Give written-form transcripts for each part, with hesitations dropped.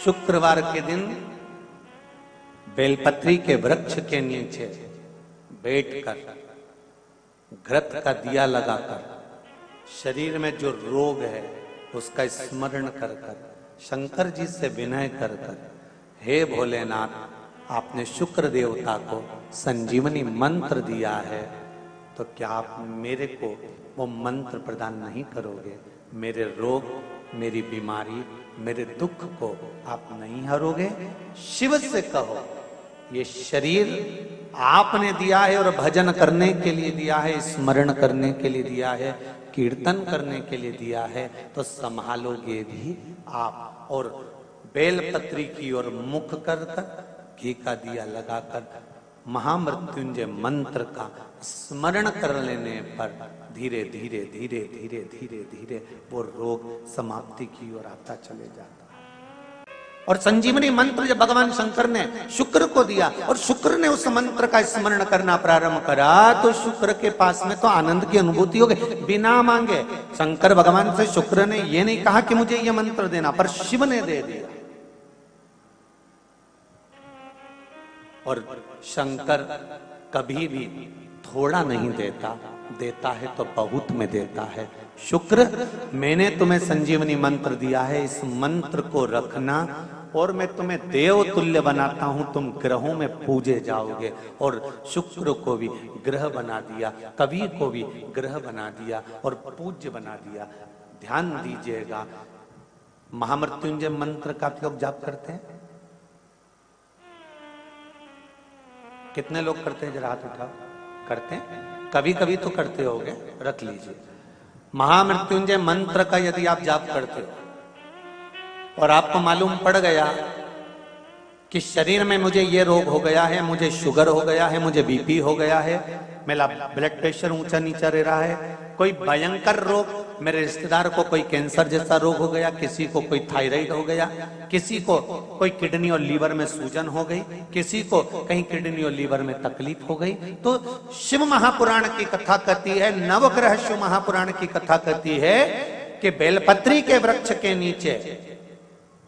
शुक्रवार के दिन बेलपत्री के वृक्ष के नीचे बैठकर घृत का दिया लगाकर शरीर में जो रोग है उसका स्मरण कर कर शंकर जी से विनय कर कर, हे भोलेनाथ, आपने शुक्र देवता को संजीवनी मंत्र दिया है, तो क्या आप मेरे को वो मंत्र प्रदान नहीं करोगे? मेरे रोग, मेरी बीमारी, मेरे दुख को आप नहीं हरोगे? शिव से कहो, ये शरीर आपने दिया है और भजन करने के लिए दिया है, स्मरण करने के लिए दिया है, कीर्तन करने के लिए दिया है, तो संभालोगे भी आप। और बेलपत्री की ओर मुख कर कर घी का दिया लगाकर महामृत्युंजय मंत्र का स्मरण कर लेने पर धीरे धीरे धीरे धीरे धीरे धीरे वो रोग समाप्ति की ओर आता चले जाता है। और संजीवनी मंत्र जब भगवान शंकर ने शुक्र को दिया और शुक्र ने उस मंत्र का स्मरण करना प्रारंभ करा, तो शुक्र के पास में तो आनंद की अनुभूति हो गई बिना मांगे। शंकर भगवान से शुक्र ने ये नहीं कहा कि मुझे ये मंत्र देना, पर शिव ने दे दिया। और शंकर कभी भी थोड़ा नहीं देता, देता है तो बहुत में देता है। शुक्र, मैंने तुम्हें संजीवनी मंत्र दिया है, इस मंत्र को रखना और मैं तुम्हें देव तुल्य बनाता हूं, तुम ग्रहों में पूजे जाओगे। और शुक्र को भी ग्रह बना दिया, कवि को भी ग्रह बना दिया और पूज्य बना दिया। ध्यान दीजिएगा, महामृत्युंजय मंत्र का लोग जाप करते हैं? कितने लोग करते हैं? जरा हाथ उठाओ। करते हैं? कभी कभी तो करते होगे, रख लीजिए। महामृत्युंजय मंत्र का यदि आप जाप करते हो और आपको मालूम पड़ गया कि शरीर में मुझे ये रोग हो गया है, मुझे शुगर हो गया है, मुझे बीपी हो गया है, मेरा ब्लड प्रेशर ऊंचा नीचा रह रहा है, कोई भयंकर रोग, मेरे रिश्तेदार को कोई कैंसर जैसा रोग हो गया, किसी को कोई थायराइड हो गया, किसी को कोई किडनी और लीवर में सूजन हो गई, किसी को कहीं किडनी और लीवर में तकलीफ हो गई, तो शिव महापुराण की कथा कहती है, नवग्रह शिव महापुराण की कथा कहती है कि बेलपत्री के वृक्ष के नीचे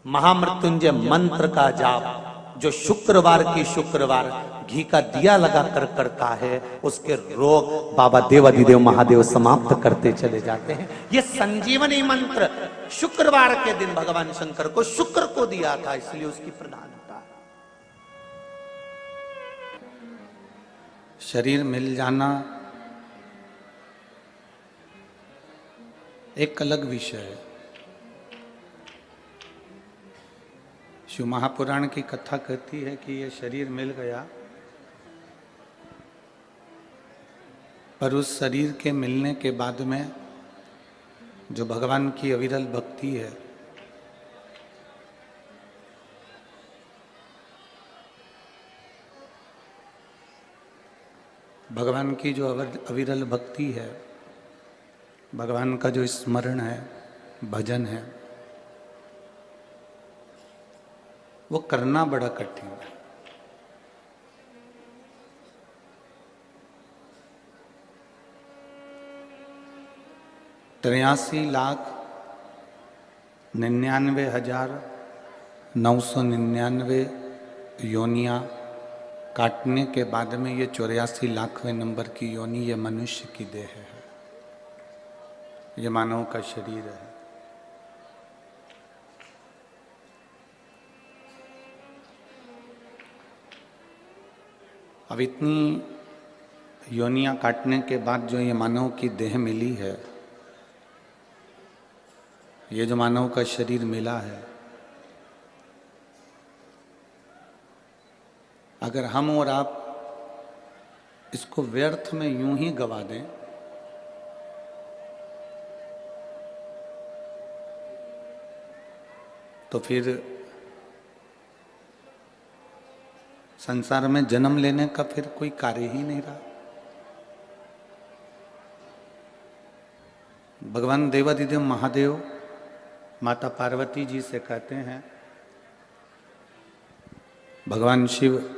महामृत्युंजय मंत्र का जाप जो शुक्रवार की शुक्रवार घी का दिया लगा कर करता है, उसके रोग बाबा देवाधिदेव महादेव समाप्त करते चले जाते हैं। ये संजीवनी मंत्र शुक्रवार के दिन भगवान शंकर को शुक्र को दिया था, इसलिए उसकी प्रधानता है। शरीर मिल जाना एक अलग विषय है। शिव महापुराण की कथा कहती है कि ये शरीर मिल गया, पर उस शरीर के मिलने के बाद में जो भगवान की अविरल भक्ति है, भगवान की जो अविरल भक्ति है, भगवान का जो स्मरण है, भजन है, वो करना बड़ा कठिन है। तिरासी लाख 99,999 योनियां काटने के बाद में ये 84 लाखवें नंबर की योनि ये मनुष्य की देह है, ये मानव का शरीर है। अब इतनी योनियां काटने के बाद जो ये मानव की देह मिली है, ये जो मानव का शरीर मिला है, अगर हम और आप इसको व्यर्थ में यूं ही गवा दें तो फिर संसार में जन्म लेने का फिर कोई कार्य ही नहीं रहा। भगवान देवाधिदेव महादेव माता पार्वती जी से कहते हैं, भगवान शिव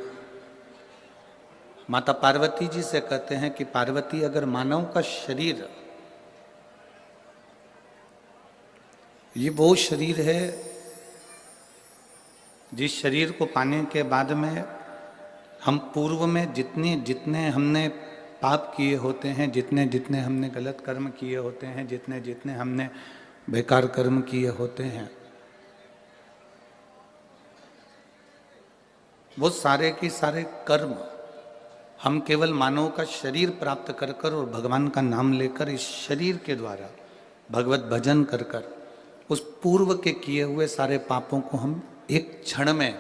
माता पार्वती जी से कहते हैं कि पार्वती, अगर मानव का शरीर ये वो शरीर है जिस शरीर को पाने के बाद में हम पूर्व में जितने जितने हमने पाप किए होते हैं, जितने जितने हमने गलत कर्म किए होते हैं, जितने जितने हमने बेकार कर्म किए होते हैं, वो सारे के सारे कर्म हम केवल मानव का शरीर प्राप्त कर कर और भगवान का नाम लेकर इस शरीर के द्वारा भगवत भजन कर कर उस पूर्व के किए हुए सारे पापों को हम एक क्षण में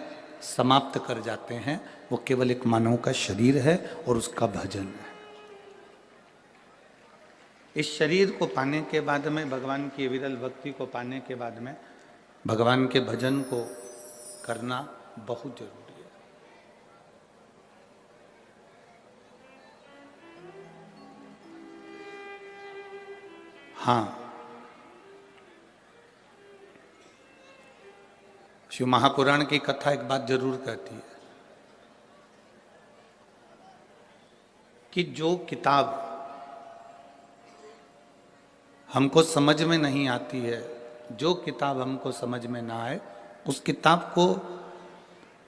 समाप्त कर जाते हैं। वो केवल एक मानव का शरीर है और उसका भजन है। इस शरीर को पाने के बाद में, भगवान की विरल भक्ति को पाने के बाद में भगवान के भजन को करना बहुत जरूरी है। हाँ, शिव महापुराण की कथा एक बात जरूर कहती है कि जो किताब हमको समझ में नहीं आती है, जो किताब हमको समझ में ना आए, उस किताब को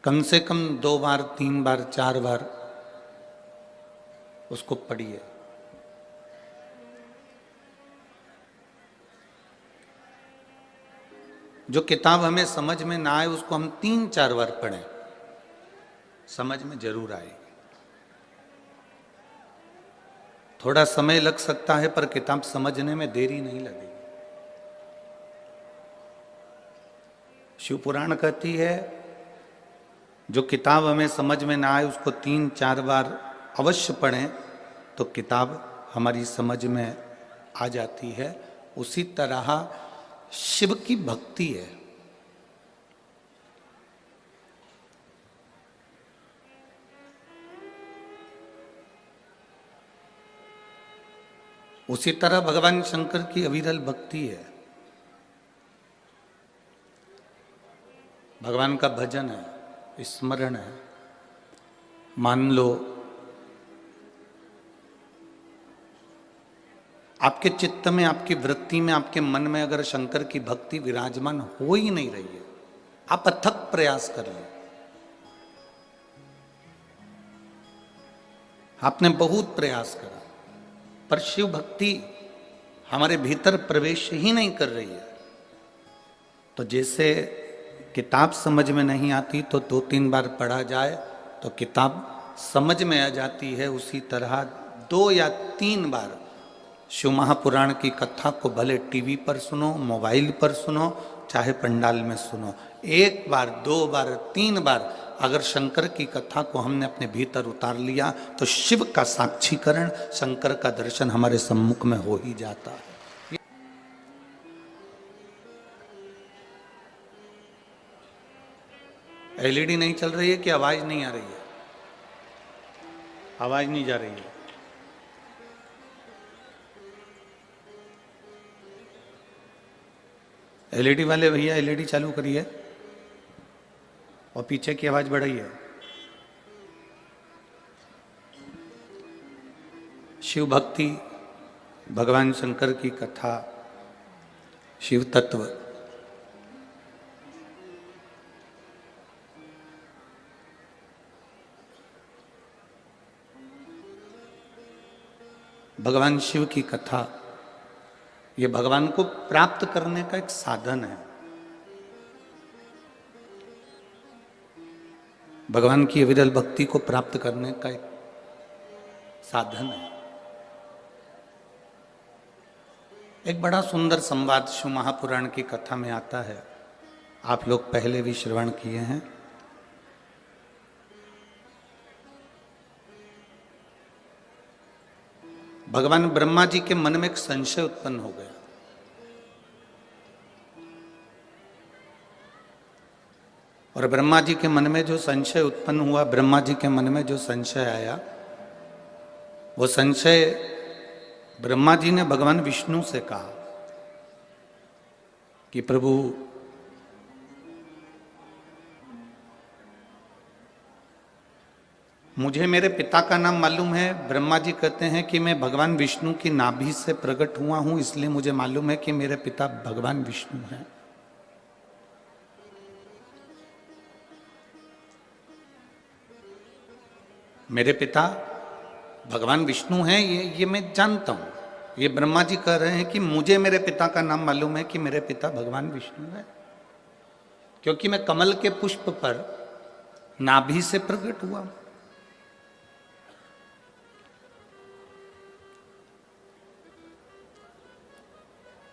कम से कम 2 बार 3 बार 4 बार उसको पढ़िए। जो किताब हमें समझ में ना आए उसको हम 3-4 बार पढ़ें, समझ में जरूर आएगी। थोड़ा समय लग सकता है पर किताब समझने में देरी नहीं लगेगी। शिव पुराण कहती है जो किताब हमें समझ में ना आए उसको 3-4 बार अवश्य पढ़ें तो किताब हमारी समझ में आ जाती है। उसी तरह शिव की भक्ति है। उसी तरह भगवान शंकर की अविरल भक्ति है, भगवान का भजन है, स्मरण है। मान लो आपके चित्त में, आपकी वृत्ति में, आपके मन में अगर शंकर की भक्ति विराजमान हो ही नहीं रही है, आप अथक प्रयास कर लें। आपने बहुत प्रयास करा पर शिव भक्ति हमारे भीतर प्रवेश ही नहीं कर रही है। तो जैसे किताब समझ में नहीं आती तो 2-3 बार पढ़ा जाए तो किताब समझ में आ जाती है, उसी तरह 2 या 3 बार शिव महापुराण की कथा को भले टीवी पर सुनो, मोबाइल पर सुनो, चाहे पंडाल में सुनो, 1 बार 2 बार 3 बार अगर शंकर की कथा को हमने अपने भीतर उतार लिया तो शिव का साक्षीकरण, शंकर का दर्शन हमारे सम्मुख में हो ही जाता है। एलईडी नहीं चल रही है कि आवाज नहीं आ रही है? आवाज नहीं जा रही है। एलईडी वाले भैया एलईडी चालू करिए और पीछे की आवाज बढ़ाइए। शिव भक्ति, भगवान शंकर की कथा, शिव तत्व, भगवान शिव की कथा, ये भगवान को प्राप्त करने का एक साधन है। भगवान की विरल भक्ति को प्राप्त करने का एक साधन है। एक बड़ा सुंदर संवाद शिव महापुराण की कथा में आता है, आप लोग पहले भी श्रवण किए हैं। भगवान ब्रह्मा जी के मन में एक संशय उत्पन्न हो गया। और ब्रह्मा जी के मन में जो संशय उत्पन्न हुआ, ब्रह्मा जी के मन में जो संशय आया, वो संशय ब्रह्मा जी ने भगवान विष्णु से कहा कि प्रभु, मुझे मेरे पिता का नाम मालूम है। ब्रह्मा जी कहते हैं कि मैं भगवान विष्णु की नाभि से प्रकट हुआ हूं, इसलिए मुझे मालूम है कि मेरे पिता भगवान विष्णु हैं। मेरे पिता भगवान विष्णु हैं, ये मैं जानता हूं। ये ब्रह्मा जी कह रहे हैं कि मुझे मेरे पिता का नाम मालूम है कि मेरे पिता भगवान विष्णु हैं, क्योंकि मैं कमल के पुष्प पर नाभि से प्रकट हुआ।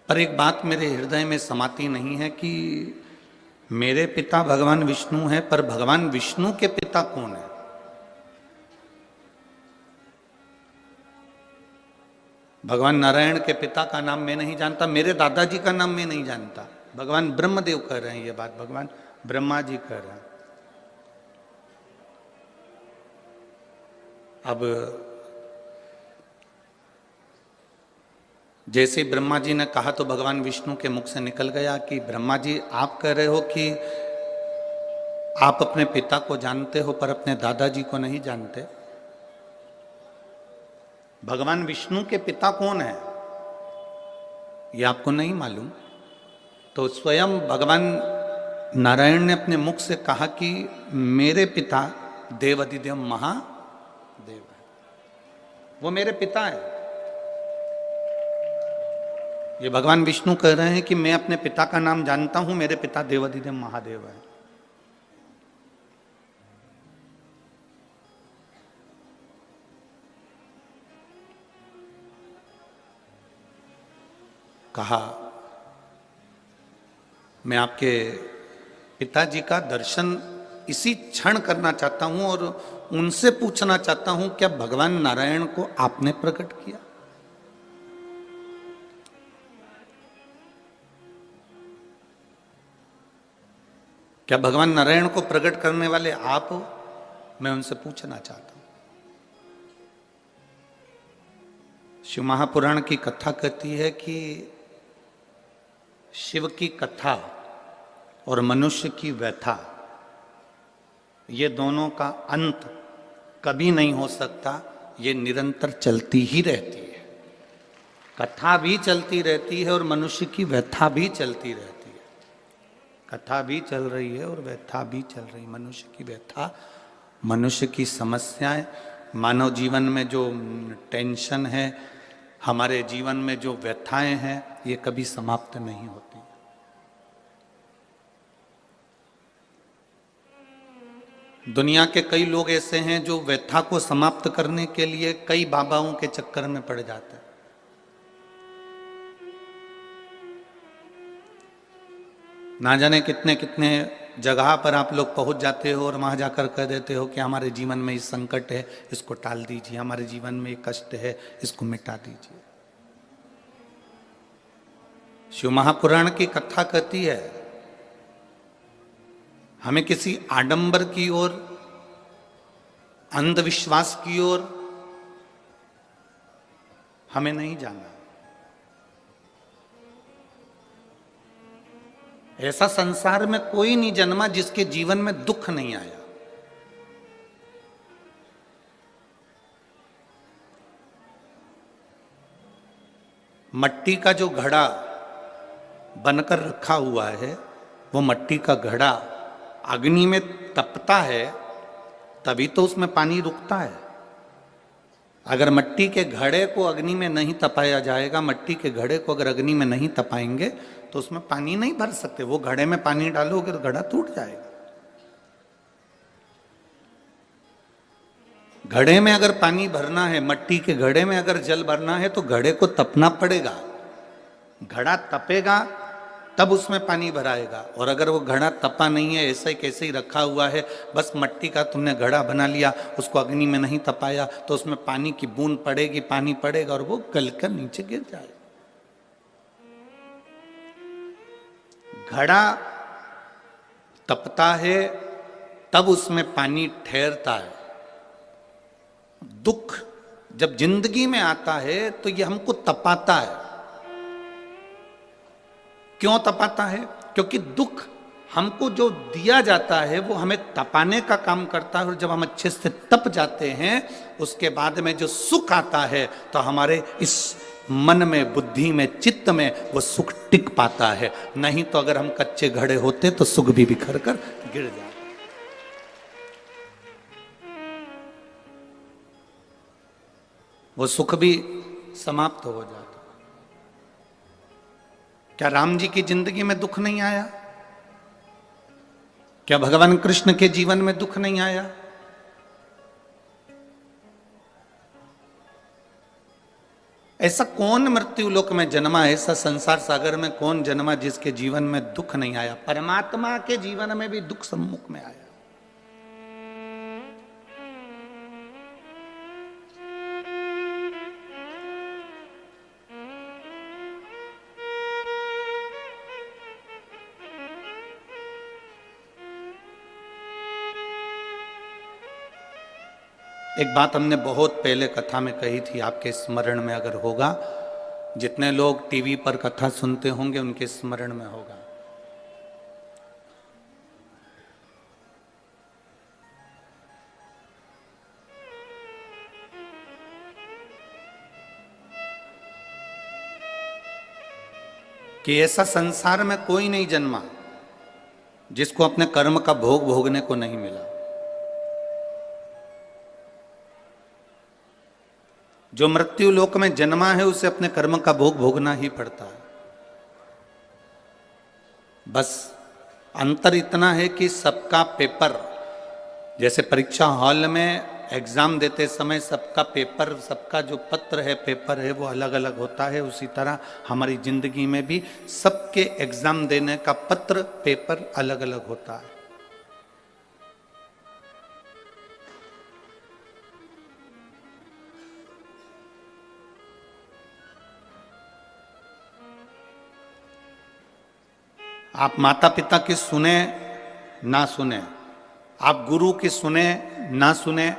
पर एक बात मेरे हृदय में समाती नहीं है कि मेरे पिता भगवान विष्णु हैं, पर भगवान विष्णु के पिता कौन है? भगवान नारायण के पिता का नाम मैं नहीं जानता, मेरे दादाजी का नाम मैं नहीं जानता। भगवान ब्रह्मदेव कह रहे हैं ये बात, भगवान ब्रह्मा जी कह रहे हैं। अब जैसे ब्रह्मा जी ने कहा तो भगवान विष्णु के मुख से निकल गया कि ब्रह्मा जी आप कह रहे हो कि आप अपने पिता को जानते हो पर अपने दादाजी को नहीं जानते। भगवान विष्णु के पिता कौन है ये आपको नहीं मालूम। तो स्वयं भगवान नारायण ने अपने मुख से कहा कि मेरे पिता देवाधिदेव महादेव है, वो मेरे पिता है। ये भगवान विष्णु कह रहे हैं कि मैं अपने पिता का नाम जानता हूं, मेरे पिता देवाधिदेव महादेव है। कहा मैं आपके पिताजी का दर्शन इसी क्षण करना चाहता हूं और उनसे पूछना चाहता हूं क्या भगवान नारायण को आपने प्रकट किया? क्या भगवान नारायण को प्रकट करने वाले आप हो? मैं उनसे पूछना चाहता हूं। शिव महापुराण की कथा कहती है कि शिव की कथा और मनुष्य की व्यथा, ये दोनों का अंत कभी नहीं हो सकता, ये निरंतर चलती ही रहती है। कथा भी चलती रहती है और मनुष्य की व्यथा भी चलती रहती है। कथा भी चल रही है और व्यथा भी चल रही है। मनुष्य की व्यथा, मनुष्य की समस्याएं, मानव जीवन में जो टेंशन है, हमारे जीवन में जो व्यथाएं हैं, ये कभी समाप्त नहीं होती। दुनिया के कई लोग ऐसे हैं जो व्यथा को समाप्त करने के लिए कई बाबाओं के चक्कर में पड़ जाते हैं। ना जाने कितने कितने जगह पर आप लोग पहुंच जाते हो और वहां जाकर कह देते हो कि हमारे जीवन में ये संकट है, इसको टाल दीजिए, हमारे जीवन में ये कष्ट है, इसको मिटा दीजिए। शिव महापुराण की कथा कहती है हमें किसी आडंबर की ओर, अंधविश्वास की ओर हमें नहीं जाना। ऐसा संसार में कोई नहीं जन्मा जिसके जीवन में दुख नहीं आया। मट्टी का जो घड़ा बनकर रखा हुआ है, वो मट्टी का घड़ा अग्नि में तपता है तभी तो उसमें पानी रुकता है। अगर मट्टी के घड़े को अग्नि में नहीं तपाया जाएगा, मट्टी के घड़े को अगर अग्नि में नहीं तपाएंगे तो उसमें पानी नहीं भर सकते। वो घड़े में पानी डालोगे तो घड़ा टूट जाएगा। घड़े में अगर पानी भरना है, मट्टी के घड़े में अगर जल भरना है तो घड़े को तपना पड़ेगा। घड़ा तपेगा तब उसमें पानी भराएगा। और अगर वो घड़ा तपा नहीं है, ऐसे ही कैसे ही रखा हुआ है, बस मट्टी का तुमने घड़ा बना लिया, उसको अग्नि में नहीं तपाया, तो उसमें पानी की बूंद पड़ेगी, पानी पड़ेगा और वो गलकर नीचे गिर जाएगा। घड़ा तपता है तब उसमें पानी ठहरता है। दुख जब जिंदगी में आता है तो ये हमको तपाता है। क्यों तपाता है? क्योंकि दुख हमको जो दिया जाता है वो हमें तपाने का काम करता है। और जब हम अच्छे से तप जाते हैं उसके बाद में जो सुख आता है तो हमारे इस मन में, बुद्धि में, चित्त में वो सुख टिक पाता है। नहीं तो अगर हम कच्चे घड़े होते तो सुख भी बिखर कर गिर जाता। वो सुख भी समाप्त हो जाता। क्या राम जी की जिंदगी में दुख नहीं आया? क्या भगवान कृष्ण के जीवन में दुख नहीं आया? ऐसा कौन मृत्यु लोक में जन्मा, ऐसा संसार सागर में कौन जन्मा जिसके जीवन में दुख नहीं आया? परमात्मा के जीवन में भी दुख सम्मुख में आया। एक बात हमने बहुत पहले कथा में कही थी, आपके स्मरण में अगर होगा, जितने लोग टीवी पर कथा सुनते होंगे उनके स्मरण में होगा। कि ऐसा संसार में कोई नहीं जन्मा जिसको अपने कर्म का भोग भोगने को नहीं मिला। जो मृत्यु लोक में जन्मा है उसे अपने कर्म का भोग भोगना ही पड़ता है। बस अंतर इतना है कि सबका पेपर, जैसे परीक्षा हॉल में एग्जाम देते समय सबका पेपर, सबका जो पत्र है, पेपर है, वो अलग अलग होता है, उसी तरह हमारी जिंदगी में भी सबके एग्जाम देने का पत्र, पेपर अलग अलग होता है। आप माता पिता की सुने ना सुने, आप गुरु की सुने ना सुने,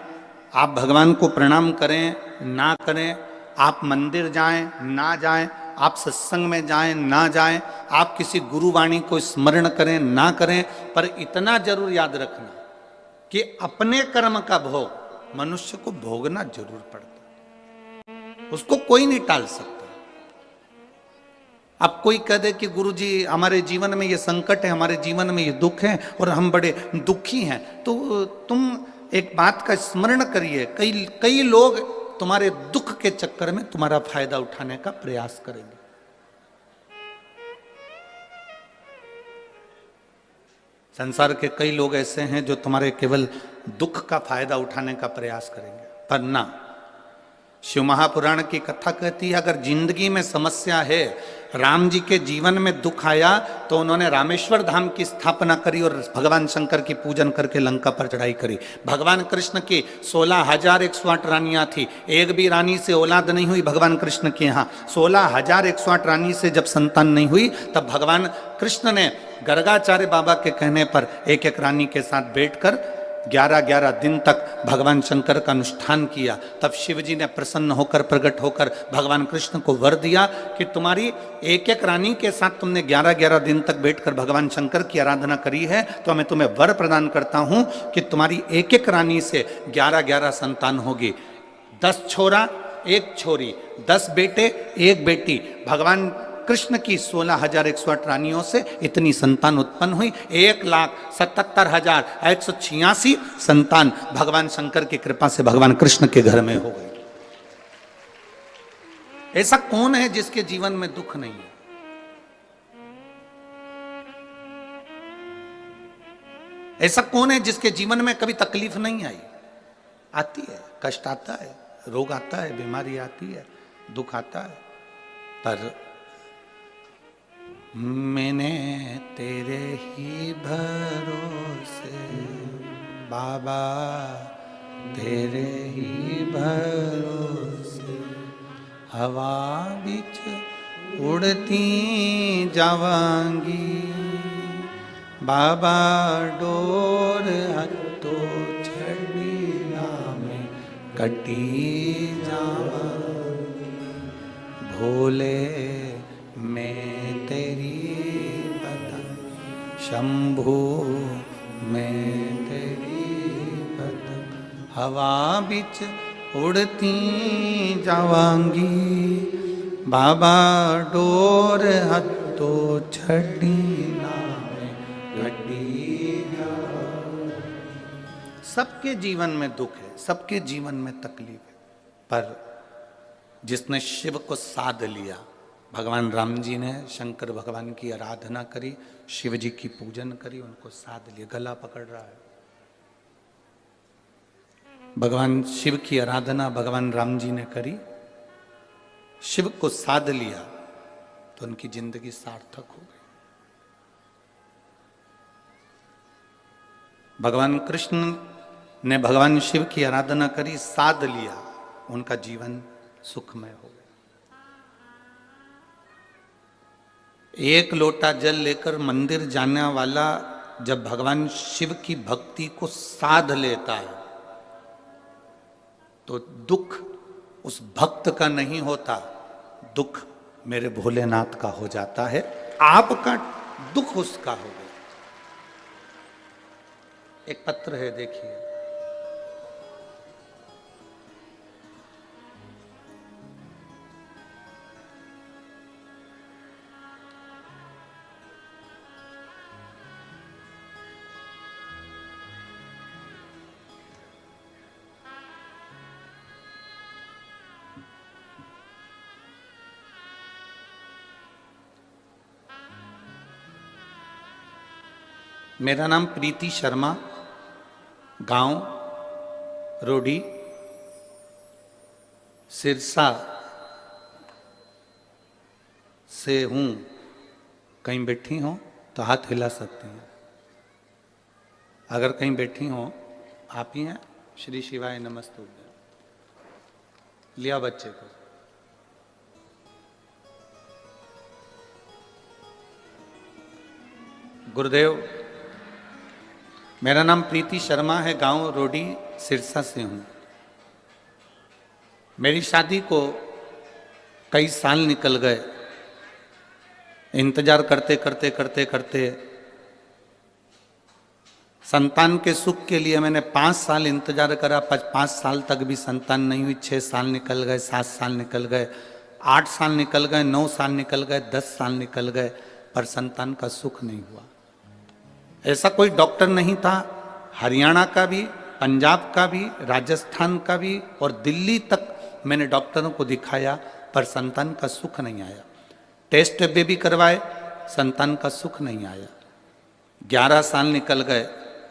आप भगवान को प्रणाम करें ना करें, आप मंदिर जाएं ना जाएं, आप सत्संग में जाएं ना जाएं, आप किसी गुरुवाणी को स्मरण करें ना करें, पर इतना जरूर याद रखना कि अपने कर्म का भोग मनुष्य को भोगना जरूर पड़ता है। उसको कोई नहीं टाल सकता। अब कोई कह दे कि गुरुजी हमारे जीवन में ये संकट है, हमारे जीवन में ये दुख है और हम बड़े दुखी हैं, तो तुम एक बात का स्मरण करिए, कई लोग तुम्हारे दुख के चक्कर में तुम्हारा फायदा उठाने का प्रयास करेंगे। संसार के कई लोग ऐसे हैं जो तुम्हारे केवल दुख का फायदा उठाने का प्रयास करेंगे, पर ना। शिव महापुराण की कथा कहती है, अगर जिंदगी में समस्या है, राम जी के जीवन में दुख आया तो उन्होंने रामेश्वर धाम की स्थापना करी और भगवान शंकर की पूजन करके लंका पर चढ़ाई करी। भगवान कृष्ण की 16,108 रानियां थी, एक भी रानी से औलाद नहीं हुई। भगवान कृष्ण के यहाँ 16,108 रानी से जब संतान नहीं हुई, तब भगवान कृष्ण ने गर्गाचार्य बाबा के कहने पर एक एक रानी के साथ बैठकर 11-11 दिन तक भगवान शंकर का अनुष्ठान किया। तब शिव जी ने प्रसन्न होकर, प्रकट होकर भगवान कृष्ण को वर दिया कि तुम्हारी एक एक रानी के साथ तुमने 11-11 दिन तक बैठकर भगवान शंकर की आराधना करी है, तो मैं तुम्हें वर प्रदान करता हूं कि तुम्हारी एक एक रानी से 11-11 संतान होगी। 10 छोरा 1 छोरी, 10 बेटे 1 बेटी। भगवान कृष्ण की 16,108 रानियों से इतनी संतान उत्पन्न हुई। 1,77,186 संतान भगवान शंकर की कृपा से भगवान कृष्ण के घर में हो गई। ऐसा कौन है जिसके जीवन में दुख नहीं है? ऐसा कौन है जिसके जीवन में कभी तकलीफ नहीं आई? आती है, कष्ट आता है, रोग आता है, बीमारी आती है, दुख आता है, पर मैंने तेरे ही भरोसे बाबा, तेरे ही भरोसे हवा बिच उड़ती जावांगी, बाबा डोर हत्तो छड़ी में कटी जावांगी, भोले मैं तेरी बदन, शंभू मैं तेरी बदन, हवा बिच उड़ती जावांगी, बाबा डोर हत्तो छड़ी में घटी जावांगी। सबके जीवन में दुख है, सबके जीवन में तकलीफ है, पर जिसने शिव को साध लिया। भगवान राम जी ने शंकर भगवान की आराधना करी, शिव जी की पूजन करी, उनको साध लिया। गला पकड़ रहा है। भगवान शिव की आराधना भगवान राम जी ने करी, शिव को साध लिया, तो उनकी जिंदगी सार्थक हो गई। भगवान कृष्ण ने भगवान शिव की आराधना करी, साध लिया, उनका जीवन सुखमय हो गया। एक लोटा जल लेकर मंदिर जाने वाला जब भगवान शिव की भक्ति को साध लेता है तो दुख उस भक्त का नहीं होता, दुख मेरे भोलेनाथ का हो जाता है। आपका दुख उसका हो गया। एक पत्र है, देखिए। मेरा नाम प्रीति शर्मा, गांव रोडी, सिरसा से हूं। कहीं बैठी हो तो हाथ हिला सकते हैं। अगर कहीं बैठी हो, आप ही हैं। श्री शिवाय नमस्तुभ्यं। लिया बच्चे को। गुरुदेव, मेरा नाम प्रीति शर्मा है, गांव रोडी, सिरसा से हूं। मेरी शादी को कई साल निकल गए। इंतजार करते करते करते करते संतान के सुख के लिए मैंने 5 साल इंतजार करा। 5 साल तक भी संतान नहीं हुई। 6 साल निकल गए, 7 साल निकल गए, 8 साल निकल गए, 9 साल निकल गए, 10 साल निकल गए, पर संतान का सुख नहीं हुआ। ऐसा कोई डॉक्टर नहीं था, हरियाणा का भी, पंजाब का भी, राजस्थान का भी और दिल्ली तक मैंने डॉक्टरों को दिखाया, पर संतान का सुख नहीं आया। टेस्ट भी करवाए, संतान का सुख नहीं आया। 11 साल निकल गए,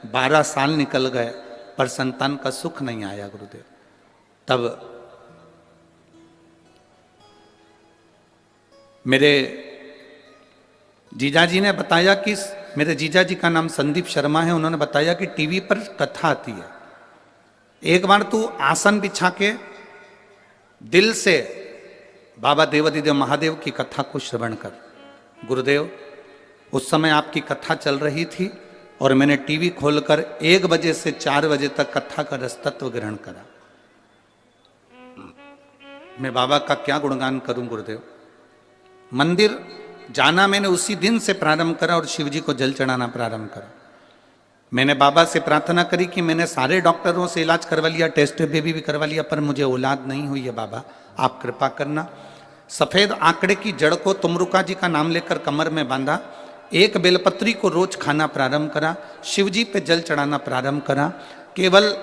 12 साल निकल गए, पर संतान का सुख नहीं आया गुरुदेव। तब मेरे जीजाजी ने बताया कि, मेरे जीजा जी का नाम संदीप शर्मा है, उन्होंने बताया कि टीवी पर कथा आती है, एक बार तू आसन बिछा के दिल से बाबा देवादिदेव महादेव की कथा को श्रवण कर। गुरुदेव, उस समय आपकी कथा चल रही थी और मैंने टीवी खोलकर 1 बजे से 4 बजे तक कथा का रसतत्व ग्रहण करा। मैं बाबा का क्या गुणगान करूं गुरुदेव। मंदिर जाना मैंने उसी दिन से प्रारंभ करा और शिव जी को जल चढ़ाना प्रारंभ करा। मैंने बाबा से प्रार्थना करी कि मैंने सारे डॉक्टरों से इलाज करवा लिया, टेस्ट भी करवा लिया, पर मुझे औलाद नहीं हुई है। बाबा आप कृपा करना। सफेद आंकड़े की जड़ को तुमरुका जी का नाम लेकर कमर में बांधा, एक बेलपत्री को रोज खाना प्रारंभ करा, शिव जी पे जल चढ़ाना प्रारंभ करा। केवल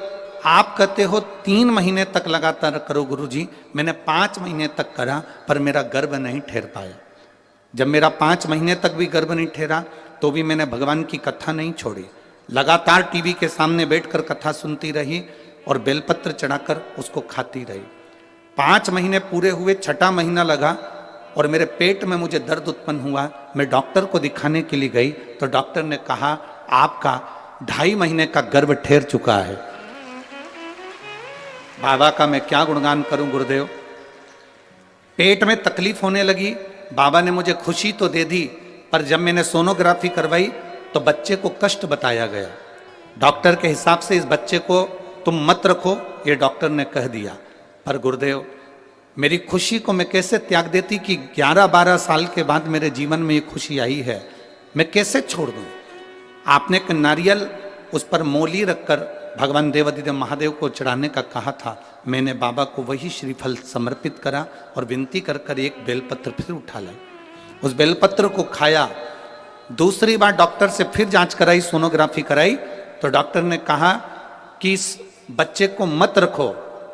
आप कहते हो 3 महीने तक लगातार करो गुरु जी। मैंने 5 महीने तक करा, पर मेरा गर्भ नहीं ठहर पाया। जब मेरा 5 महीने तक भी गर्भ नहीं ठहरा तो भी मैंने भगवान की कथा नहीं छोड़ी। लगातार टीवी के सामने बैठकर कथा सुनती रही और बेलपत्र चढ़ाकर उसको खाती रही। 5 महीने पूरे हुए, 6ठा महीना लगा और मेरे पेट में मुझे दर्द उत्पन्न हुआ। मैं डॉक्टर को दिखाने के लिए गई तो डॉक्टर ने कहा आपका 2.5 महीने का गर्भ ठहर चुका है। बाबा का मैं क्या गुणगान करूं गुरुदेव। पेट में तकलीफ होने लगी, बाबा ने मुझे खुशी तो दे दी, पर जब मैंने सोनोग्राफी करवाई तो बच्चे को कष्ट बताया गया। डॉक्टर के हिसाब से इस बच्चे को तुम मत रखो, ये डॉक्टर ने कह दिया। पर गुरुदेव, मेरी खुशी को मैं कैसे त्याग देती कि 11-12 साल के बाद मेरे जीवन में ये खुशी आई है, मैं कैसे छोड़ दूं। आपने एक नारियल उस पर मोली रखकर भगवान देवादिदेव महादेव को चढ़ाने का कहा था। मैंने बाबा को वही श्रीफल समर्पित करा और विनती कर कर एक बेलपत्र फिर उठा लाई। उस बेलपत्र को खाया। दूसरी बार डॉक्टर से फिर जांच कराई, सोनोग्राफी कराई, तो डॉक्टर ने कहा कि इस बच्चे को मत रखो।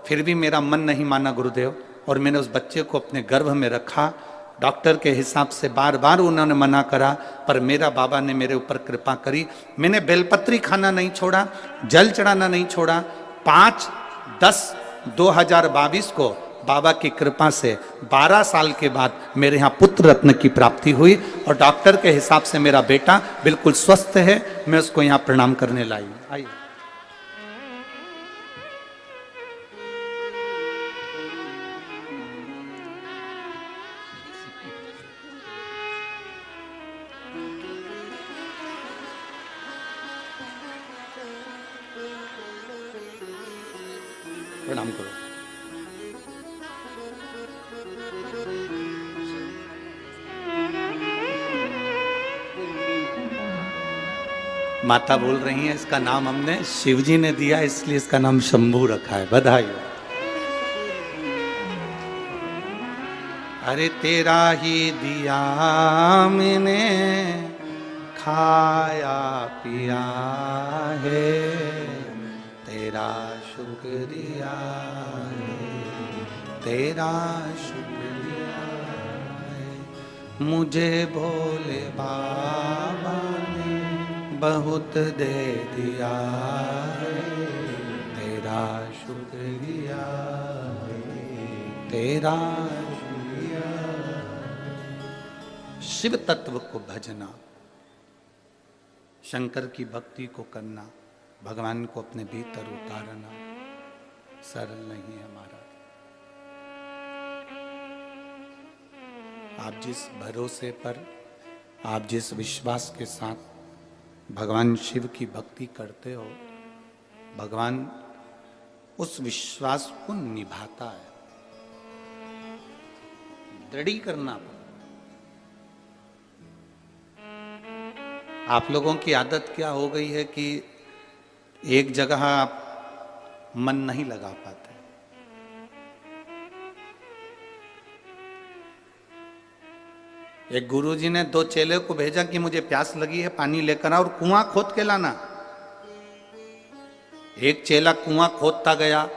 फिर भी मेरा मन नहीं माना गुरुदेव। और मैंने उस बच्चे को अपने गर्भ में रखा। डॉक्टर के हिसाब से बार बार उन्होंने मना करा, पर मेरा बाबा ने मेरे ऊपर कृपा करी। मैंने बेलपत्री खाना नहीं छोड़ा, जल चढ़ाना नहीं छोड़ा। 5/10/2022 को बाबा की कृपा से 12 साल के बाद मेरे यहाँ पुत्र रत्न की प्राप्ति हुई और डॉक्टर के हिसाब से मेरा बेटा बिल्कुल स्वस्थ है। मैं उसको यहाँ प्रणाम करने लाई। आइए। प्रणाम करो। माता बोल रही हैं इसका नाम हमने शिव जी ने दिया, इसलिए इसका नाम शंभू रखा है। बधाई हो। अरे तेरा ही दिया मैंने खाया पिया है, तेरा शुक्रिया है, तेरा शुक्रिया है। मुझे भोले बाबा ने बहुत दे दिया है, तेरा शुक्रिया है, तेरा शुक्रिया। शिव तत्व को भजना, शंकर की भक्ति को करना, भगवान को अपने भीतर उतारना सरल नहीं है महाराज। आप जिस भरोसे पर, आप जिस विश्वास के साथ भगवान शिव की भक्ति करते हो, भगवान उस विश्वास को निभाता है। दृढ़ी करना। आप लोगों की आदत क्या हो गई है कि एक जगह आप मन नहीं लगा पाते। एक गुरुजी ने 2 चेले को भेजा कि मुझे प्यास लगी है, पानी लेकर आ और कुआं खोद के लाना। एक चेला कुआं खोदता गया,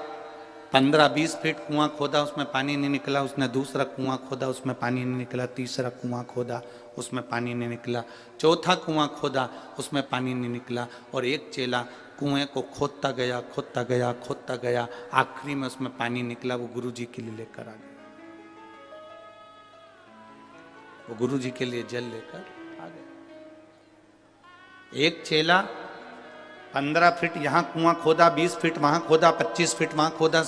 15-20 फीट कुआं खोदा, उसमें पानी नहीं निकला। उसने दूसरा कुआं खोदा, उसमें पानी नहीं निकला। तीसरा कुआं खोदा, उसमें पानी नहीं निकला। चौथा कुआं खोदा, उसमें पानी नहीं निकला। और एक चेला कुएं को खोदता गया, खोदता गया, खोदता गया, आखिरी में उसमें पानी निकला। वो गुरुजी के लिए लेकर आ गया। वो गुरुजी के लिए जल लेकर आ गया। एक चेला 15 फीट यहां कुआं खोदा, 20 फीट वहां खोदा, 25 फीट वहां खोदा,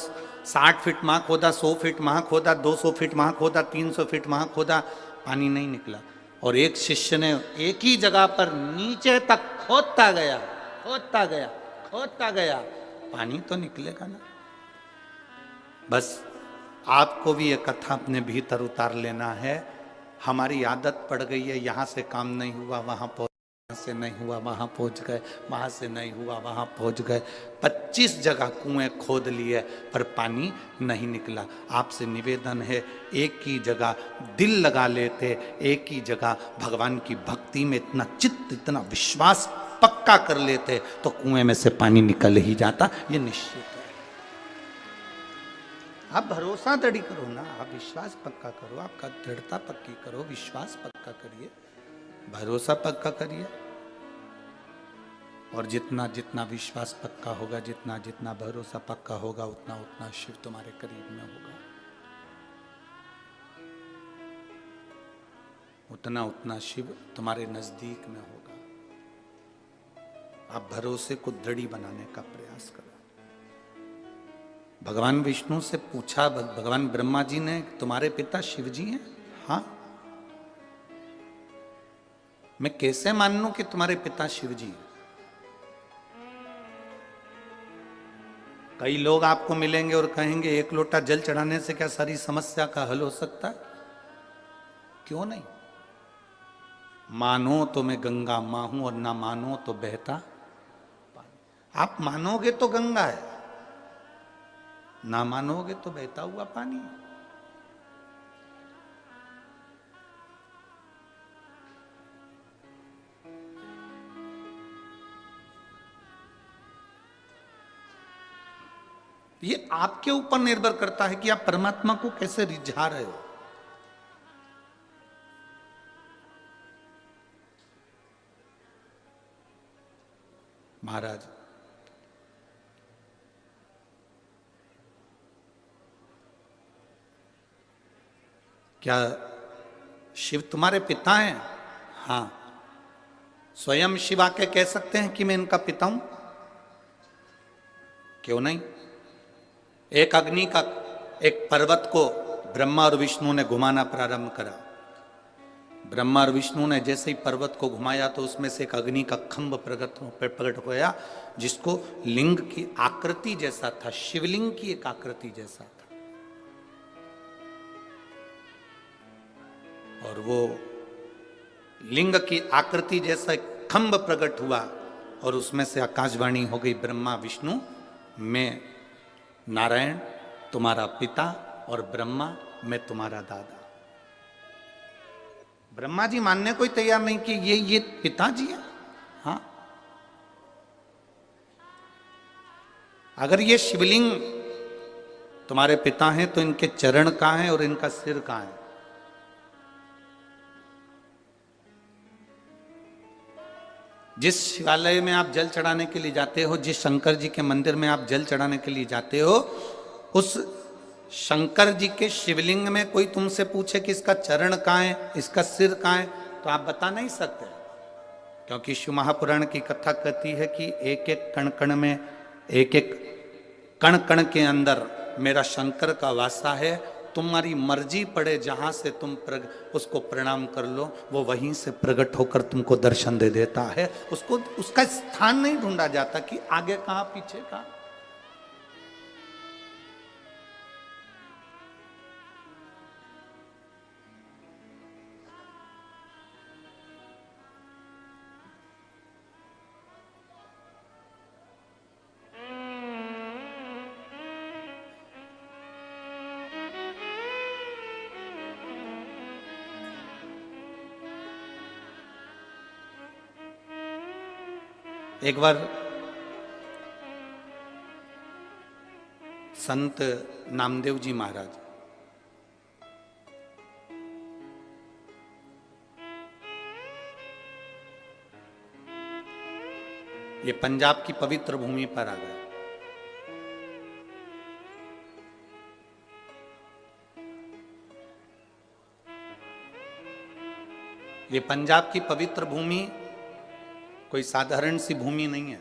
60 फीट वहां खोदा, 100 फीट वहां खोदा, 200 फीट वहां खोदा, 300 फीट वहां खोदा, पानी नहीं निकला। और एक शिष्य ने एक ही जगह पर नीचे तक खोदता गया, खोदता गया, खोदता गया, पानी तो निकलेगा ना। बस आपको भी ये कथा अपने भीतर उतार लेना है। हमारी आदत पड़ गई है, यहां से काम नहीं हुआ वहां पहुंच, यहां से नहीं हुआ वहां पहुंच गए, वहां से नहीं हुआ वहां पहुंच गए। 25 जगह कुएं खोद लिए पर पानी नहीं निकला। आपसे निवेदन है, एक ही जगह दिल लगा लेते, एक ही जगह भगवान की भक्ति में इतना चित्त, इतना विश्वास पक्का कर लेते तो कुएं में से पानी निकल ही जाता, ये निश्चित है। आप भरोसा दृढ़ करो ना, आप विश्वास पक्का करो, आपका दृढ़ता पक्की करो, विश्वास पक्का करिए, भरोसा पक्का करिए। और जितना जितना विश्वास पक्का होगा, जितना जितना भरोसा पक्का होगा, उतना उतना शिव तुम्हारे करीब में होगा, उतना उतना शिव तुम्हारे नजदीक में होगा। आप भरोसे को दृढ़ बनाने का प्रयास करो। भगवान विष्णु से पूछा, भगवान ब्रह्मा जी ने, तुम्हारे पिता शिव जी हैं? हाँ। मैं कैसे मान लूं कि तुम्हारे पिता शिव जी हैं? कई लोग आपको मिलेंगे और कहेंगे 1 लोटा जल चढ़ाने से क्या सारी समस्या का हल हो सकता है? क्यों नहीं? मानो तो मैं गंगा मां हूं और ना मानो तो बहता पानी। आप मानोगे तो गंगा है, ना मानोगे तो बहता हुआ पानी। ये आपके ऊपर निर्भर करता है कि आप परमात्मा को कैसे रिझा रहे हो। महाराज, क्या शिव तुम्हारे पिता हैं? हां। स्वयं शिव आके कह सकते हैं कि मैं इनका पिता हूं? क्यों नहीं? एक अग्नि का, एक पर्वत को ब्रह्मा और विष्णु ने घुमाना प्रारंभ करा। ब्रह्मा और विष्णु ने जैसे ही पर्वत को घुमाया तो उसमें से एक अग्नि का खंभ प्रकट होया, जिसको लिंग की आकृति जैसा था, शिवलिंग की एक आकृति जैसा था। और वो लिंग की आकृति जैसा एक खंभ प्रकट हुआ और उसमें से आकाशवाणी हो गई, ब्रह्मा विष्णु, मैं नारायण तुम्हारा पिता और ब्रह्मा मैं तुम्हारा दादा। ब्रह्मा जी मानने कोई तैयार नहीं कि ये पिताजी है। हाँ, अगर ये शिवलिंग तुम्हारे पिता हैं तो इनके चरण कहां हैं और इनका सिर कहां है? जिस शिवालय में आप जल चढ़ाने के लिए जाते हो, जिस शंकर जी के मंदिर में आप जल चढ़ाने के लिए जाते हो, उस शंकर जी के शिवलिंग में कोई तुमसे पूछे कि इसका चरण कहां है, इसका सिर कहां है, तो आप बता नहीं सकते, क्योंकि शिव महापुराण की कथा कहती है कि एक एक कण कण में, एक एक कण कण के अंदर मेरा शंकर का वासा है। तुम्हारी मर्जी पड़े जहां से तुम उसको प्रणाम कर लो, वो वहीं से प्रकट होकर तुमको दर्शन दे देता है। उसको उसका स्थान नहीं ढूंढा जाता कि आगे कहां पीछे कहां। एक बार संत नामदेव जी महाराज ये पंजाब की पवित्र भूमि पर आ गए। ये पंजाब की पवित्र भूमि कोई साधारण सी भूमि नहीं है।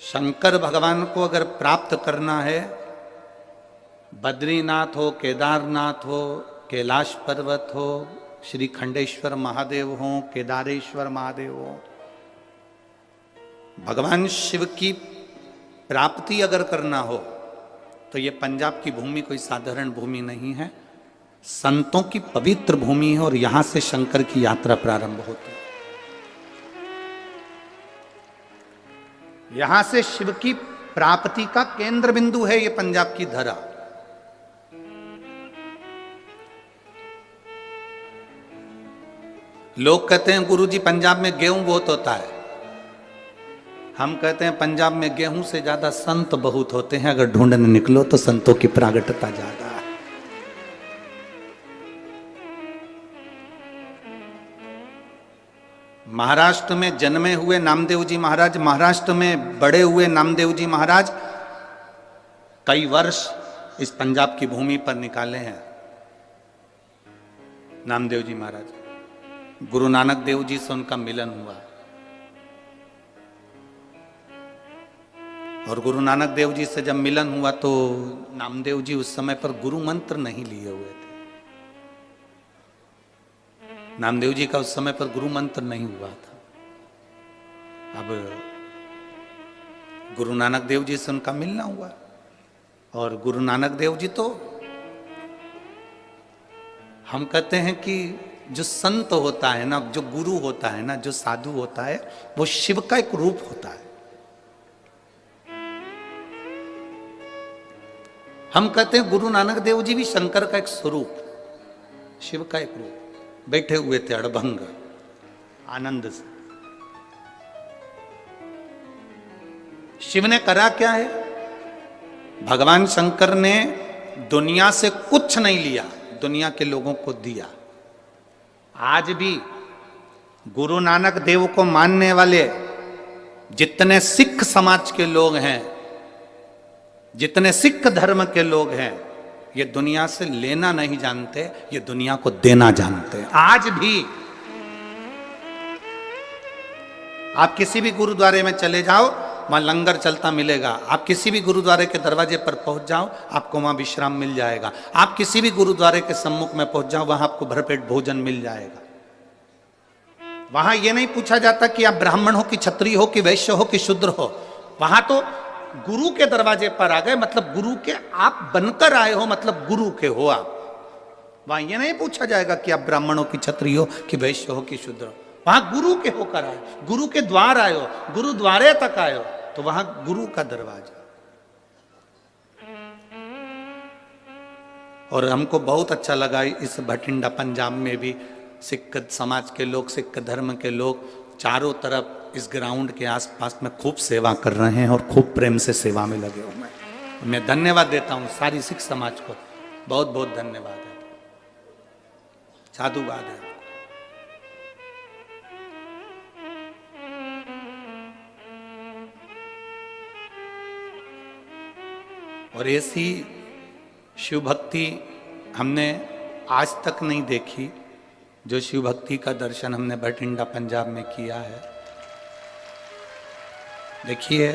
शंकर भगवान को अगर प्राप्त करना है, बद्रीनाथ हो, केदारनाथ हो, कैलाश पर्वत हो, श्री खंडेश्वर महादेव हो, केदारेश्वर महादेव हो, भगवान शिव की प्राप्ति अगर करना हो तो ये पंजाब की भूमि कोई साधारण भूमि नहीं है, संतों की पवित्र भूमि है और यहां से शंकर की यात्रा प्रारंभ होती है। यहां से शिव की प्राप्ति का केंद्र बिंदु है ये पंजाब की धरा। लोग कहते हैं गुरुजी पंजाब में गेहूं बहुत होता है। हम कहते हैं पंजाब में गेहूं से ज्यादा संत बहुत होते हैं। अगर ढूंढने निकलो तो संतों की प्रागटता ज्यादा है। महाराष्ट्र में जन्मे हुए नामदेव जी महाराज, महाराष्ट्र में बड़े हुए नामदेव जी महाराज कई वर्ष इस पंजाब की भूमि पर निकाले हैं। नामदेव जी महाराज, गुरु नानक देव जी से उनका मिलन हुआ और गुरु नानक देव जी से जब मिलन हुआ तो नामदेव जी उस समय पर गुरु मंत्र नहीं लिए हुए थे। नामदेव जी का उस समय पर गुरु मंत्र नहीं हुआ था। अब गुरु नानक देव जी से उनका मिलना हुआ और गुरु नानक देव जी तो हम कहते हैं कि जो संत होता है ना, जो गुरु होता है ना, जो साधु होता है, वो शिव का एक रूप होता है। हम कहते हैं गुरु नानक देव जी भी शंकर का एक स्वरूप, शिव का एक रूप। बैठे हुए थे अड़भंग आनंद से। शिव ने करा क्या है? भगवान शंकर ने दुनिया से कुछ नहीं लिया, दुनिया के लोगों को दिया। आज भी गुरु नानक देव को मानने वाले जितने सिख समाज के लोग हैं, जितने सिख धर्म के लोग हैं, ये दुनिया से लेना नहीं जानते, ये दुनिया को देना जानते हैं। आज भी आप किसी भी गुरुद्वारे में चले जाओ, वहां लंगर चलता मिलेगा। आप किसी भी गुरुद्वारे के दरवाजे पर पहुंच जाओ, आपको वहां विश्राम मिल जाएगा। आप किसी भी गुरुद्वारे के सम्मुख में पहुंच जाओ, वहां आपको भरपेट भोजन मिल जाएगा। वहां यह नहीं पूछा जाता कि आप ब्राह्मण हो कि क्षत्रिय हो कि वैश्य हो कि शूद्र हो। वहां तो गुरु के दरवाजे पर आ गए, मतलब गुरु के आप बनकर आए हो, मतलब गुरु के हो आप। वहां यह नहीं पूछा जाएगा कि आप ब्राह्मण हो कि क्षत्रिय हो कि वैश्य हो कि शूद्र हो। वहां गुरु के होकर आए, गुरु के द्वार आए हो, गुरुद्वारे तक आए हो, तो वहां गुरु का दरवाजा। और हमको बहुत अच्छा लगा इस भटिंडा पंजाब में भी सिख समाज के लोग, सिख धर्म के लोग चारों तरफ इस ग्राउंड के आसपास में खूब सेवा कर रहे हैं और खूब प्रेम से सेवा में लगे हुए हैं। मैं धन्यवाद देता हूं सारी सिख समाज को, बहुत बहुत धन्यवाद है, साधुवाद है। और ऐसी शिव भक्ति हमने आज तक नहीं देखी जो शिव भक्ति का दर्शन हमने भटिंडा पंजाब में किया है। देखिए,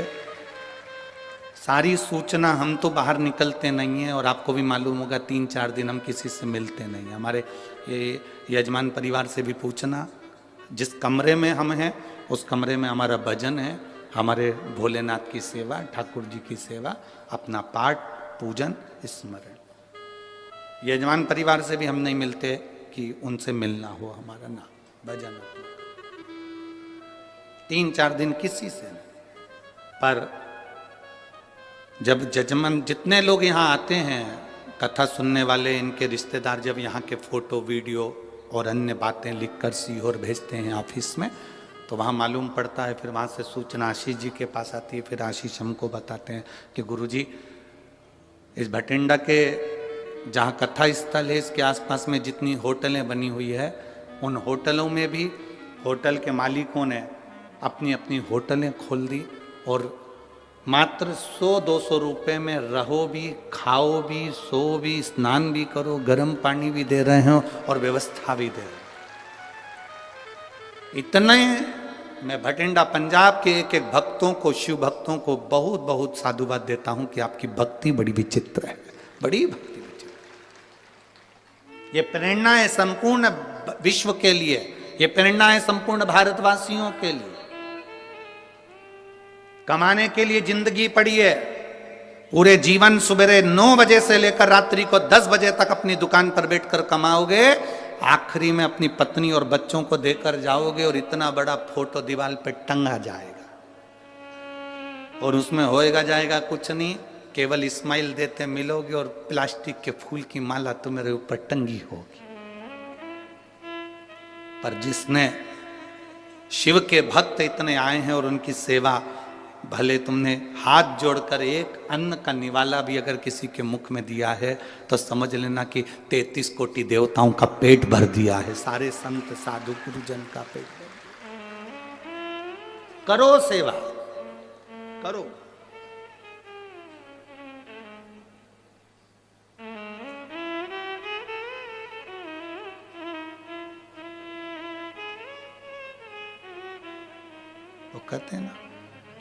सारी सूचना, हम तो बाहर निकलते नहीं हैं और आपको भी मालूम होगा 3-4 दिन हम किसी से मिलते नहीं। हमारे ये यजमान परिवार से भी पूछना, जिस कमरे में हम हैं उस कमरे में हमारा भजन है, हमारे भोलेनाथ की सेवा, ठाकुर जी की सेवा, अपना पाठ, पूजन, स्मरण। यजमान परिवार से भी हम नहीं मिलते कि उनसे मिलना हो हमारा, ना भजन अपना। 3-4 दिन किसी से नहीं। पर जब जजमान, जितने लोग यहाँ आते हैं कथा सुनने वाले, इनके रिश्तेदार जब यहाँ के फोटो, वीडियो और अन्य बातें लिखकर सीहोर भेजते हैं ऑफिस में, तो वहाँ मालूम पड़ता है। फिर वहाँ से सूचना आशीष जी के पास आती है, फिर आशीष हमको बताते हैं कि गुरुजी, इस भटिंडा के जहाँ कथा स्थल है इसके आसपास में जितनी होटलें बनी हुई है, उन होटलों में भी होटल के मालिकों ने अपनी अपनी होटलें खोल दी और मात्र 100-200 रुपये में रहो भी, खाओ भी, सो भी, स्नान भी करो, गर्म पानी भी दे रहे हैं और व्यवस्था भी दे रहे हैं। इतने मैं भटिंडा पंजाब के एक एक भक्तों को, शिव भक्तों को बहुत बहुत साधुवाद देता हूं कि आपकी भक्ति बड़ी विचित्र है, बड़ी भक्ति विचित्र। ये प्रेरणा है संपूर्ण विश्व के लिए, ये प्रेरणा है संपूर्ण भारतवासियों के लिए। कमाने के लिए जिंदगी पड़ी है, पूरे जीवन सुबह 9 बजे से लेकर रात्रि को 10 बजे तक अपनी दुकान पर बैठकर कमाओगे, आखिरी में अपनी पत्नी और बच्चों को देकर जाओगे और इतना बड़ा फोटो दीवार पे टंगा जाएगा और उसमें होएगा जाएगा कुछ नहीं, केवल स्माइल देते मिलोगे और प्लास्टिक के फूल की माला तुम्हारे ऊपर टंगी होगी। पर जिसने, शिव के भक्त इतने आए हैं और उनकी सेवा, भले तुमने हाथ जोड़कर एक अन्न का निवाला भी अगर किसी के मुख में दिया है तो समझ लेना कि 33 कोटि देवताओं का पेट भर दिया है, सारे संत साधु गुरुजन का पेट भर दिया। करो सेवा, करो। वो कहते हैं ना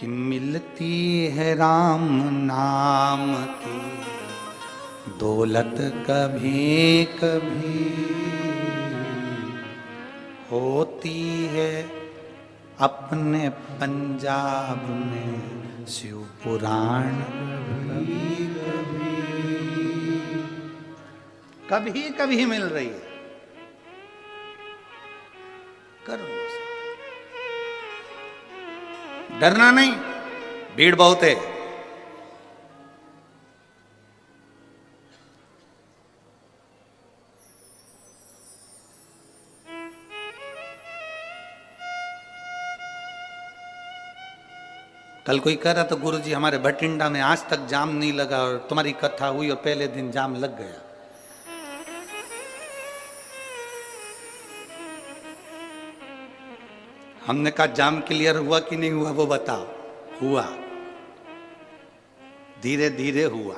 कि मिलती है राम नाम की दौलत कभी कभी, होती है अपने पंजाब में शिव पुराण कभी कभी मिल रही है। करो, डरना नहीं, भीड़ बहुत है। कल कोई कह रहा था गुरु जी हमारे भटिंडा में आज तक जाम नहीं लगा और तुम्हारी कथा हुई और पहले दिन जाम लग गया। हमने कहा जाम क्लियर हुआ कि नहीं हुआ वो बताओ। हुआ, धीरे धीरे हुआ।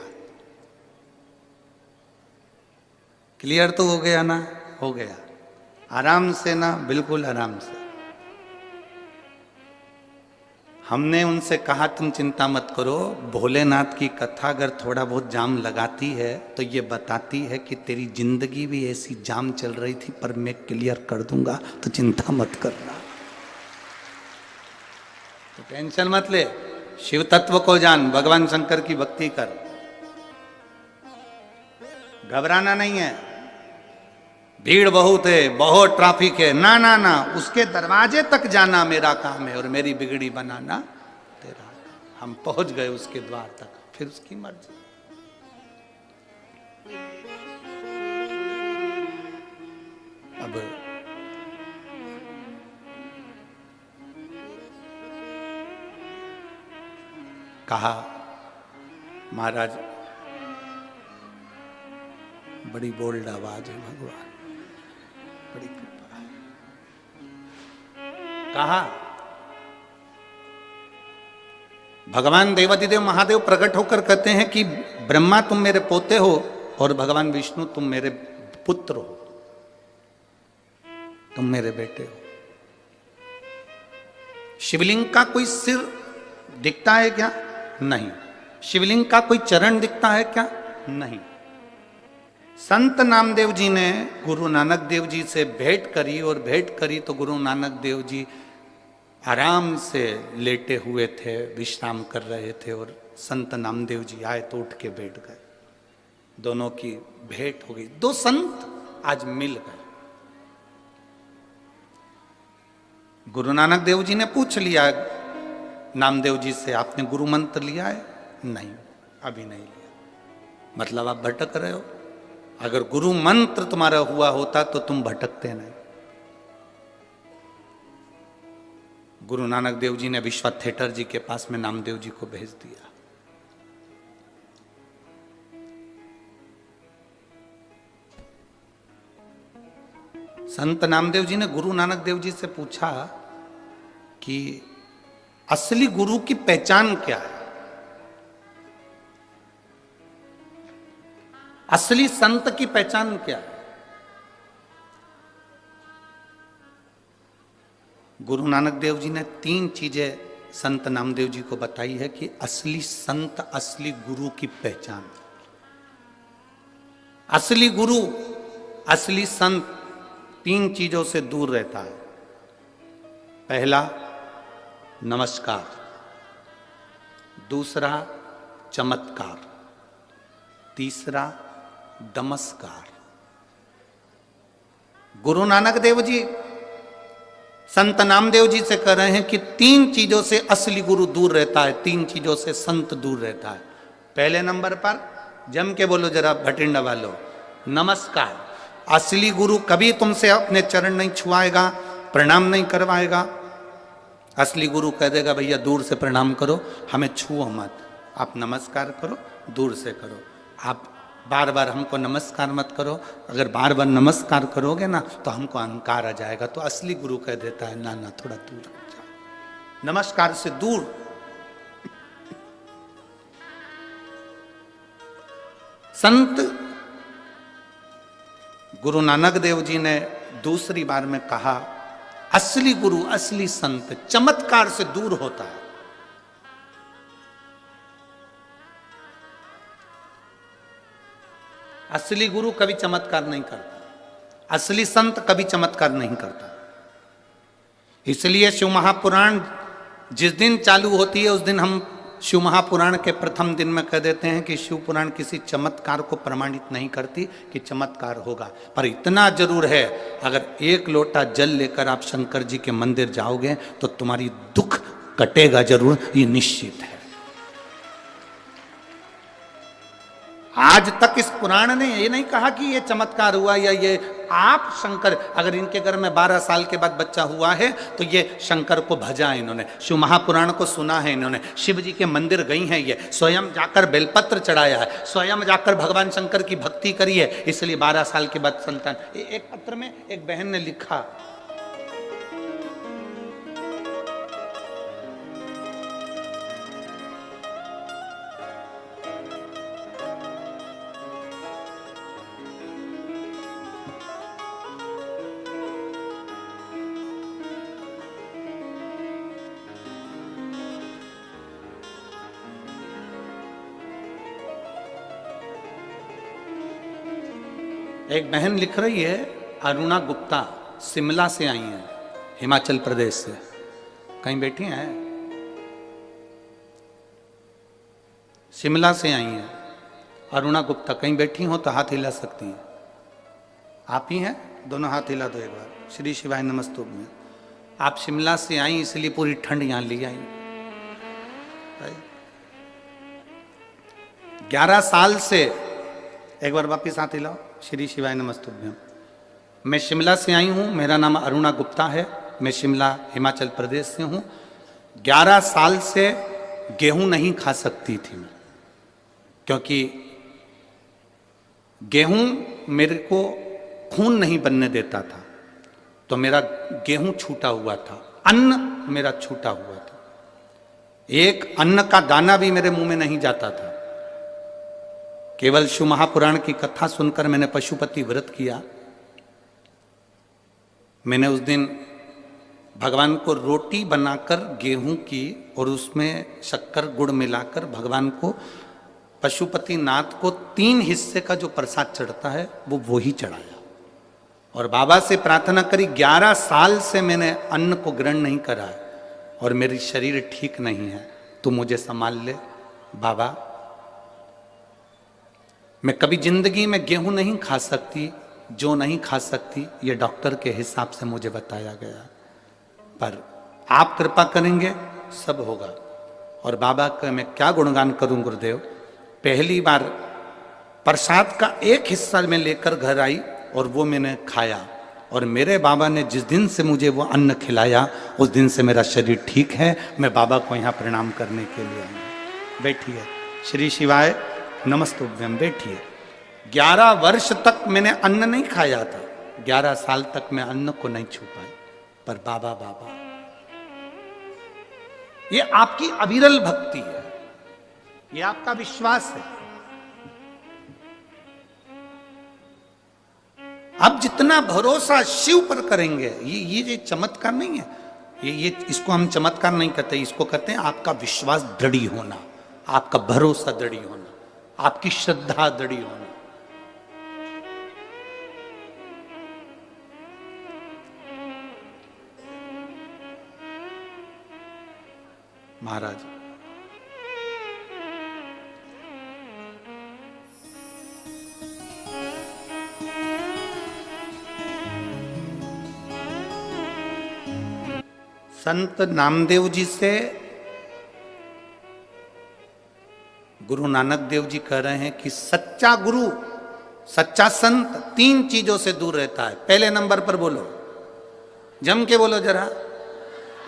क्लियर तो हो गया ना? हो गया। आराम से ना, बिल्कुल आराम से। हमने उनसे कहा तुम चिंता मत करो, भोलेनाथ की कथा अगर थोड़ा बहुत जाम लगाती है तो ये बताती है कि तेरी जिंदगी भी ऐसी जाम चल रही थी पर मैं क्लियर कर दूंगा, तो चिंता मत करना, तो टेंशन मत ले, शिव तत्व को जान, भगवान शंकर की भक्ति कर, घबराना नहीं है। भीड़ बहुत है, बहुत ट्रैफिक है, ना ना ना, उसके दरवाजे तक जाना मेरा काम है और मेरी बिगड़ी बनाना तेरा काम। हम पहुंच गए उसके द्वार तक, फिर उसकी मर्जी। अब कहा महाराज बड़ी बोल्ड आवाज है, भगवान बड़ी कृपा है। कहा भगवान देवाधिदेव महादेव प्रकट होकर कहते हैं कि ब्रह्मा तुम मेरे पोते हो और भगवान विष्णु तुम मेरे पुत्र हो, तुम मेरे बेटे हो। शिवलिंग का कोई सिर दिखता है क्या? नहीं। शिवलिंग का कोई चरण दिखता है क्या? नहीं। संत नामदेव जी ने गुरु नानक देव जी से भेंट करी और भेंट करी तो गुरु नानक देव जी आराम से लेटे हुए थे, विश्राम कर रहे थे और संत नामदेव जी आए तो उठ के बैठ गए। दोनों की भेंट हो गई, दो संत आज मिल गए। गुरु नानक देव जी ने पूछ लिया नामदेव जी से, आपने गुरु मंत्र लिया है? नहीं, अभी नहीं लिया। मतलब आप भटक रहे हो। अगर गुरु मंत्र तुम्हारा हुआ होता तो तुम भटकते नहीं। गुरु नानक देव जी ने विश्वा थिएटर जी के पास में नामदेव जी को भेज दिया। संत नामदेव जी ने गुरु नानक देव जी से पूछा कि असली गुरु की पहचान क्या है, असली संत की पहचान क्या है? गुरु नानक देव जी ने 3 चीजें संत नामदेव जी को बताई है कि असली संत, असली गुरु की पहचान। असली गुरु, असली संत 3 चीजों से दूर रहता है। पहला नमस्कार, दूसरा चमत्कार, तीसरा दमस्कार। गुरु नानक देव जी संत नामदेव जी से कह रहे हैं कि 3 चीजों से असली गुरु दूर रहता है, 3 चीजों से संत दूर रहता है। पहले नंबर पर जम के बोलो जरा भटिंडा वालों, नमस्कार। असली गुरु कभी तुमसे अपने चरण नहीं छुआएगा, प्रणाम नहीं करवाएगा। असली गुरु कह देगा भैया दूर से प्रणाम करो, हमें छुओ मत, आप नमस्कार करो, दूर से करो। आप बार बार हमको नमस्कार मत करो, अगर बार बार नमस्कार करोगे ना तो हमको अहंकार आ जाएगा। तो असली गुरु कह देता है ना ना, थोड़ा दूर हो जाओ, नमस्कार से दूर। संत गुरु नानक देव जी ने दूसरी बार में कहा असली गुरु, असली संत चमत्कार से दूर होता है। असली गुरु कभी चमत्कार नहीं करता, असली संत कभी चमत्कार नहीं करता। इसलिए शिव महापुराण जिस दिन चालू होती है उस दिन हम शिव महापुराण के प्रथम दिन में कह देते हैं कि शिव पुराण किसी चमत्कार को प्रमाणित नहीं करती कि चमत्कार होगा। पर इतना जरूर है, अगर 1 लोटा जल लेकर आप शंकर जी के मंदिर जाओगे तो तुम्हारी दुख कटेगा जरूर, ये निश्चित है। आज तक इस पुराण ने ये नहीं कहा कि ये चमत्कार हुआ या ये आप शंकर, अगर इनके घर में 12 साल के बाद बच्चा हुआ है तो ये शंकर को भजा है इन्होंने, शिव महापुराण को सुना है इन्होंने, शिव जी के मंदिर गई हैं, ये स्वयं जाकर बेलपत्र चढ़ाया है, स्वयं जाकर भगवान शंकर की भक्ति करी है, इसलिए 12 साल के बाद संतान। एक पत्र में एक बहन ने लिखा, एक बहन लिख रही है, अरुणा गुप्ता शिमला से आई है, हिमाचल प्रदेश से, कहीं बैठी हैं, शिमला से आई हैं अरुणा गुप्ता, कहीं बैठी हो तो हाथ हिला सकती हैं। आप ही हैं, दोनों हाथ हिला दो एक बार। श्री शिवाय नमस्तुभ्यं। आप शिमला से आई इसलिए पूरी ठंड यहां ले आई। 11 साल से, एक बार वापिस हाथ हिलाओ। श्री शिवाय नमस्तुभ्यं। मैं शिमला से आई हूँ, मेरा नाम अरुणा गुप्ता है, मैं शिमला हिमाचल प्रदेश से हूँ। 11 साल से गेहूं नहीं खा सकती थी मैं, क्योंकि गेहूं मेरे को खून नहीं बनने देता था, तो मेरा गेहूं छूटा हुआ था, अन्न मेरा छूटा हुआ था, एक अन्न का दाना भी मेरे मुंह में नहीं जाता था। केवल शिव महापुराण की कथा सुनकर मैंने पशुपति व्रत किया। मैंने उस दिन भगवान को रोटी बनाकर गेहूं की और उसमें शक्कर गुड़ मिलाकर भगवान को, पशुपति नाथ को 3 हिस्से का जो प्रसाद चढ़ता है वो ही चढ़ाया और बाबा से प्रार्थना करी। 11 साल से मैंने अन्न को ग्रहण नहीं करा है और मेरी शरीर ठीक नहीं है, तू मुझे संभाल ले बाबा। मैं कभी जिंदगी में गेहूं नहीं खा सकती, जो नहीं खा सकती ये डॉक्टर के हिसाब से मुझे बताया गया, पर आप कृपा करेंगे सब होगा। और बाबा का मैं क्या गुणगान करूं गुरुदेव। पहली बार प्रसाद का एक हिस्सा मैं लेकर घर आई और वो मैंने खाया, और मेरे बाबा ने जिस दिन से मुझे वो अन्न खिलाया उस दिन से मेरा शरीर ठीक है। मैं बाबा को यहाँ प्रणाम करने के लिए आई। बैठिए, श्री शिवाय नमस्तुभ्यं, बैठिए। 11 वर्ष तक मैंने अन्न नहीं खाया था, 11 साल तक मैं अन्न को नहीं छू पाई, पर बाबा बाबा, ये आपकी अविरल भक्ति है, ये आपका विश्वास है। आप जितना भरोसा शिव पर करेंगे, ये चमत्कार नहीं है, ये इसको हम चमत्कार नहीं कहते, इसको कहते हैं आपका विश्वास दृढ़ होना, आपका भरोसा दृढ़ होना, आपकी श्रद्धा दृढ़ होना। महाराज संत नामदेव जी से गुरु नानक देव जी कह रहे हैं कि सच्चा गुरु, सच्चा संत 3 चीजों से दूर रहता है। पहले नंबर पर बोलो, जम के बोलो जरा,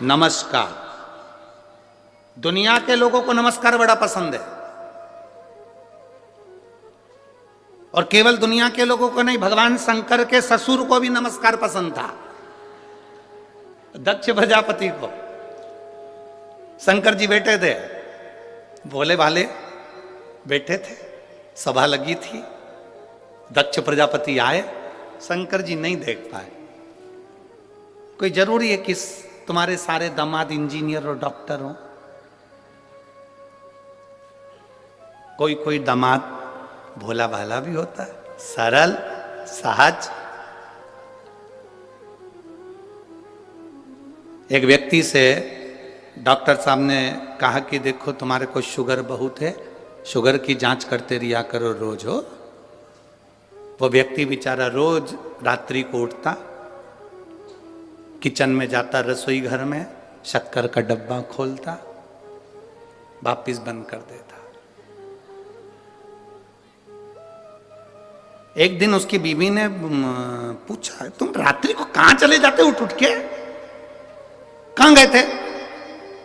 नमस्कार। दुनिया के लोगों को नमस्कार बड़ा पसंद है, और केवल दुनिया के लोगों को नहीं, भगवान शंकर के ससुर को भी नमस्कार पसंद था, दक्ष प्रजापति को। शंकर जी बैठे थे, भोले भाले बैठे थे, सभा लगी थी, दक्ष प्रजापति आए, शंकर जी नहीं देख पाए। कोई जरूरी है कि तुम्हारे सारे दामाद इंजीनियर और डॉक्टर हो? कोई कोई दामाद भोला भाला भी होता है, सरल सहज। एक व्यक्ति से डॉक्टर साहब ने कहा कि देखो तुम्हारे को शुगर बहुत है, शुगर की जांच करते रिया करो रोज हो। वो व्यक्ति बेचारा रोज रात्रि को उठता, किचन में जाता, रसोई घर में शक्कर का डब्बा खोलता, वापिस बंद कर देता। एक दिन उसकी बीवी ने पूछा, तुम रात्रि को कहां चले जाते हो उठ उठ के, कहां गए थे,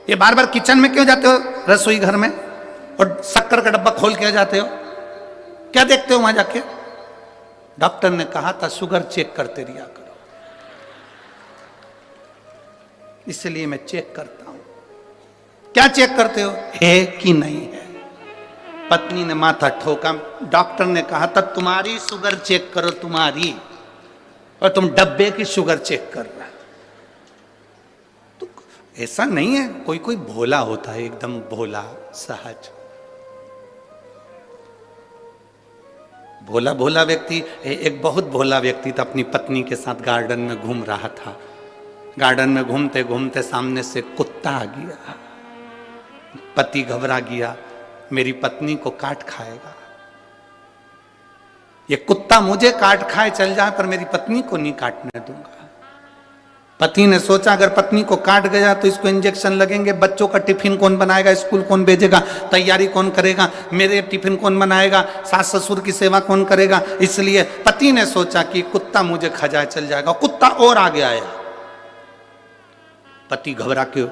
ये बार बार किचन में क्यों जाते हो, रसोई घर में, और शक्कर का डब्बा खोल के जाते हो, क्या देखते हो वहां जाके? डॉक्टर ने कहा था शुगर चेक करते रिया करो, इसलिए मैं चेक करता हूं। क्या चेक करते हो, है कि नहीं है? पत्नी ने माथा ठोका। डॉक्टर ने कहा था तुम्हारी शुगर चेक करो, तुम्हारी, और तुम डब्बे की शुगर चेक कर रहा है। तो ऐसा नहीं है, कोई कोई भोला होता है, एकदम भोला सहज भोला भोला व्यक्ति। एक बहुत भोला व्यक्ति था, अपनी पत्नी के साथ गार्डन में घूम रहा था। गार्डन में घूमते घूमते सामने से कुत्ता आ गया। पति घबरा गया, मेरी पत्नी को काट खाएगा, ये कुत्ता मुझे काट खाए चल जाए पर मेरी पत्नी को नहीं काटने दूंगा। पति ने सोचा अगर पत्नी को काट गया तो इसको इंजेक्शन लगेंगे, बच्चों का टिफिन कौन बनाएगा, स्कूल कौन भेजेगा, तैयारी कौन करेगा, मेरे टिफिन कौन बनाएगा, सास ससुर की सेवा कौन करेगा। इसलिए पति ने सोचा कि कुत्ता मुझे खा जाए चल जाएगा। कुत्ता और आगे आया, पति घबरा के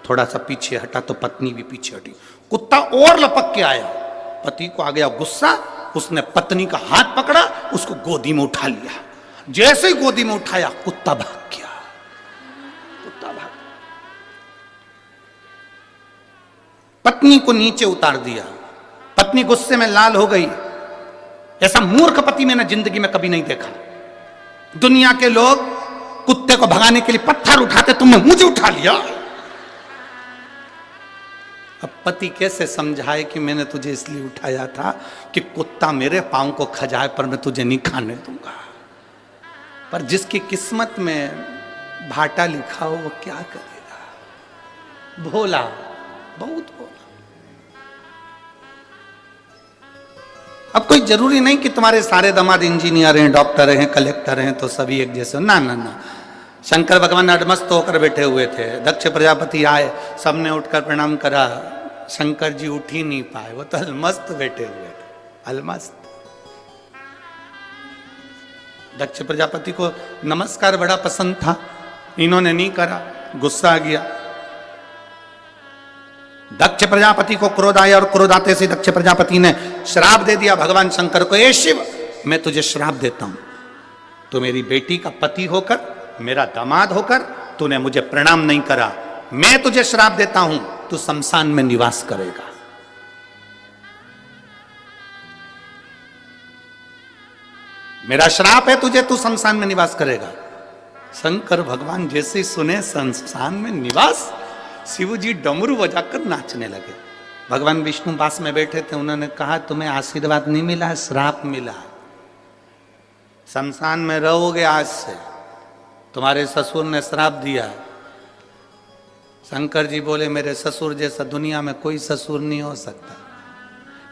थोड़ा सा पीछे हटा तो पत्नी भी पीछे हटी। कुत्ता और लपक के आया, पति को आ गया गुस्सा, उसने पत्नी का हाथ पकड़ा, उसको गोदी में उठा लिया। जैसे ही गोदी में उठाया कुत्ता भाग गया। कुत्ता भाग, पत्नी को नीचे उतार दिया। पत्नी गुस्से में लाल हो गई। ऐसा मूर्ख पति मैंने जिंदगी में कभी नहीं देखा। दुनिया के लोग कुत्ते को भगाने के लिए पत्थर उठाते, तुमने मुझे उठा लिया। अब पति कैसे समझाए कि मैंने तुझे इसलिए उठाया था कि कुत्ता मेरे पांव को खा जाए पर मैं तुझे नहीं खाने दूंगा। पर जिसकी किस्मत में भाटा लिखा हो वो क्या करेगा। भोला, बहुत भोला। अब कोई जरूरी नहीं कि तुम्हारे सारे दामाद इंजीनियर हैं, डॉक्टर हैं, कलेक्टर हैं तो सभी एक जैसे, ना ना ना। शंकर भगवान अडमस्त होकर बैठे हुए थे। दक्ष प्रजापति आए, सबने उठकर प्रणाम करा। शंकर जी उठ ही नहीं पाए, वो तो अलमस्त बैठे हुए थे, अलमस्त। दक्ष प्रजापति को नमस्कार बड़ा पसंद था, इन्होंने नहीं करा, गुस्सा आ गया। दक्ष प्रजापति को क्रोध आया और क्रोध आते से दक्ष प्रजापति ने श्राप दे दिया भगवान शंकर को। ए शिव, मैं तुझे श्राप देता हूं, तो मेरी बेटी का पति होकर, मेरा दामाद होकर तूने मुझे प्रणाम नहीं करा, मैं तुझे श्राप देता हूं, तू शमशान में निवास करेगा। मेरा श्राप है तुझे, तू शमशान में निवास करेगा। शंकर भगवान जैसे ही सुने शमशान में निवास, शिव जी डमरू बजाकर नाचने लगे। भगवान विष्णु पास में बैठे थे, उन्होंने कहा तुम्हें आशीर्वाद नहीं मिला, श्राप मिला। शमशान में रहोगे आज से, तुम्हारे ससुर ने श्राप दिया। शंकर जी बोले मेरे ससुर जैसा दुनिया में कोई ससुर नहीं हो सकता।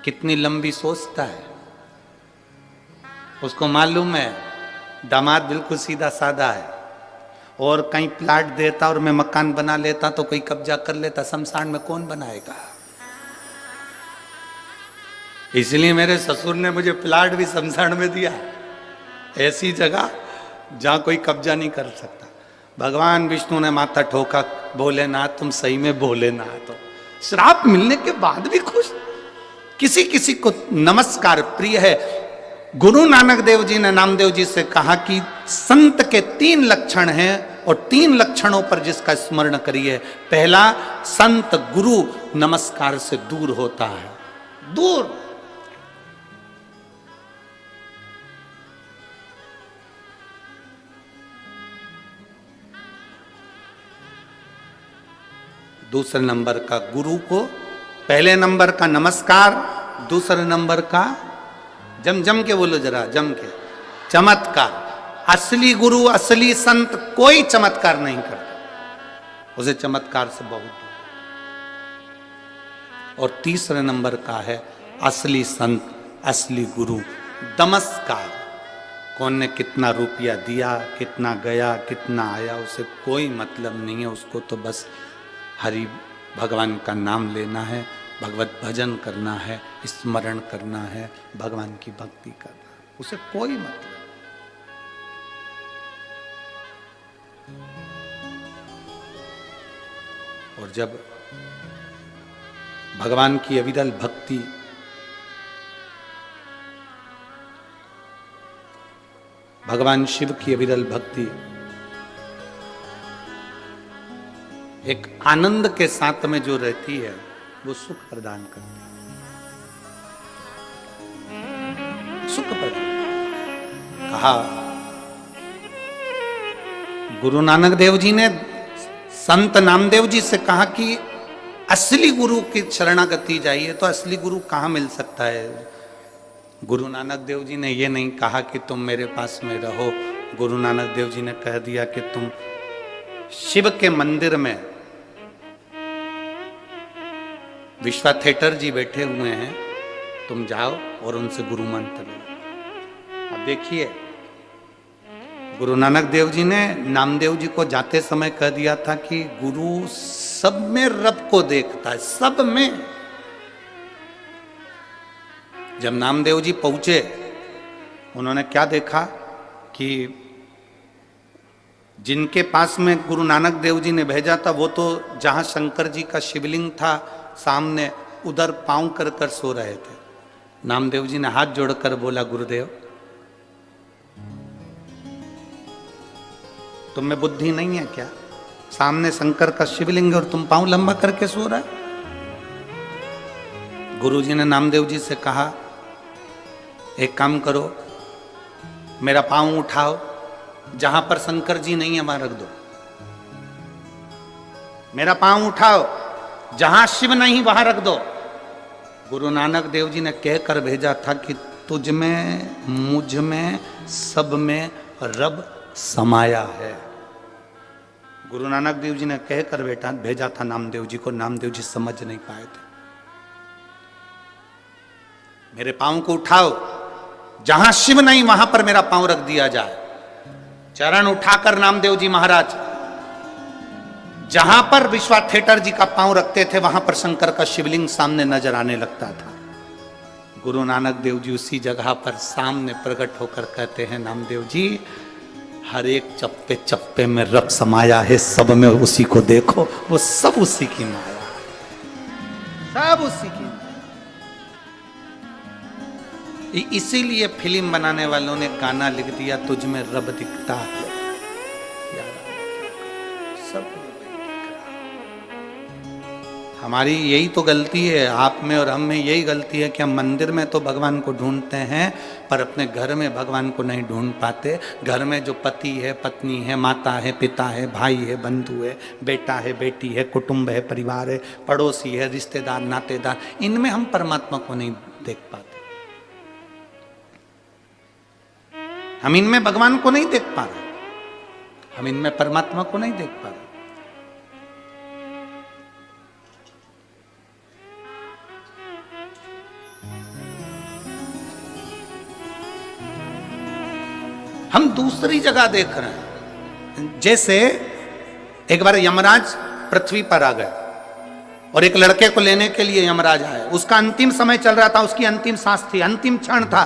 कितनी लंबी सोचता है, उसको मालूम है दामाद बिल्कुल सीधा साधा है, और कहीं प्लाट देता और मैं मकान बना लेता तो कोई कब्जा कर लेता, शमशान में कौन बनाएगा। इसलिए मेरे ससुर ने मुझे प्लाट भी शमशान में दिया, ऐसी जगह जहां कोई कब्जा नहीं कर सकता। भगवान विष्णु ने माथा ठोका, भोलेनाथ तुम सही में भोलेनाथ हो। श्राप मिलने के बाद भी खुश। किसी किसी को नमस्कार प्रिय है। गुरु नानक देव जी ने नामदेव जी से कहा कि संत के 3 लक्षण हैं और 3 लक्षणों पर जिसका स्मरण करिए। पहला, संत गुरु नमस्कार से दूर होता है, दूर। दूसरे नंबर का गुरु को, पहले नंबर का नमस्कार, दूसरे नंबर का जम जम के बोलो जरा, जम के, चमत्कार। असली गुरु, असली संत कोई चमत्कार नहीं करता, उसे चमत्कार से बहुत दूर। और तीसरे नंबर का है असली संत, असली गुरु, नमस्कार। कौन ने कितना रुपया दिया, कितना गया, कितना आया, उसे कोई मतलब नहीं है। उसको तो बस हरि भगवान का नाम लेना है, भगवत भजन करना है, स्मरण करना है, भगवान की भक्ति करना है। उसे कोई मतलब। और जब भगवान की अविरल भक्ति, भगवान शिव की अविरल भक्ति एक आनंद के साथ में जो रहती है, वो सुख प्रदान करती है, सुख प्रदान। कहा गुरु नानक देव जी ने संत नामदेव जी से कहा कि असली गुरु की शरणागति जाइए, तो असली गुरु कहाँ मिल सकता है? गुरु नानक देव जी ने ये नहीं कहा कि तुम मेरे पास में रहो। गुरु नानक देव जी ने कह दिया कि तुम शिव के मंदिर में, विश्वा थिएटर जी बैठे हुए हैं, तुम जाओ और उनसे गुरु मंत्र लो। अब देखिए, गुरु नानक देव जी ने नामदेव जी को जाते समय कह दिया था कि गुरु सब में रब को देखता है, सब में। जब नामदेव जी पहुंचे, उन्होंने क्या देखा कि जिनके पास में गुरु नानक देव जी ने भेजा था, वो तो जहां शंकर जी का शिवलिंग था सामने, उधर पांव कर कर सो रहे थे। नामदेव जी ने हाथ जोड़कर बोला, गुरुदेव तुम में बुद्धि नहीं है क्या? सामने शंकर का शिवलिंग और तुम पांव लंबा करके सो रहा है। गुरुजी ने नामदेव जी से कहा, एक काम करो, मेरा पांव उठाओ, जहां पर शंकर जी नहीं है वहां रख दो। मेरा पांव उठाओ, जहां शिव नहीं वहां रख दो। गुरु नानक देव जी ने कहकर भेजा था कि तुझ में, मुझ में, सब में रब समाया है। गुरु नानक देव जी ने कहकर बेटा भेजा था नामदेव जी को। नामदेव जी समझ नहीं पाए थे। मेरे पांव को उठाओ, जहां शिव नहीं वहां पर मेरा पांव रख दिया जाए। चरण उठाकर नामदेव जी महाराज जहां पर विश्वा थिएटर जी का पांव रखते थे, वहां पर शंकर का शिवलिंग सामने नजर आने लगता था। गुरु नानक देव जी उसी जगह पर सामने प्रकट होकर कहते हैं, नामदेव जी हर एक चप्पे चप्पे में रब समाया है, सब में उसी को देखो, वो सब उसी की माया है, सब उसी की। इसीलिए फिल्म बनाने वालों ने गाना लिख दिया, तुझ में रब दिखता है। सब हमारी यही तो गलती है, आप में और हम में यही गलती है कि हम मंदिर में तो भगवान को ढूंढते हैं, पर अपने घर में भगवान को नहीं ढूंढ पाते। घर में जो पति है, पत्नी है, माता है, पिता है, भाई है, बंधु है, बेटा है, बेटी है, कुटुंब है, परिवार है, पड़ोसी है, रिश्तेदार, नातेदार, इनमें हम परमात्मा को नहीं देख पाते। हम इनमें भगवान को नहीं देख पा रहे, हम इनमें परमात्मा को नहीं देख पा रहे। हम दूसरी जगह देख रहे हैं। जैसे एक बार यमराज पृथ्वी पर आ गए और एक लड़के को लेने के लिए यमराज आए। उसका अंतिम समय चल रहा था, उसकी अंतिम सांस थी, अंतिम क्षण था,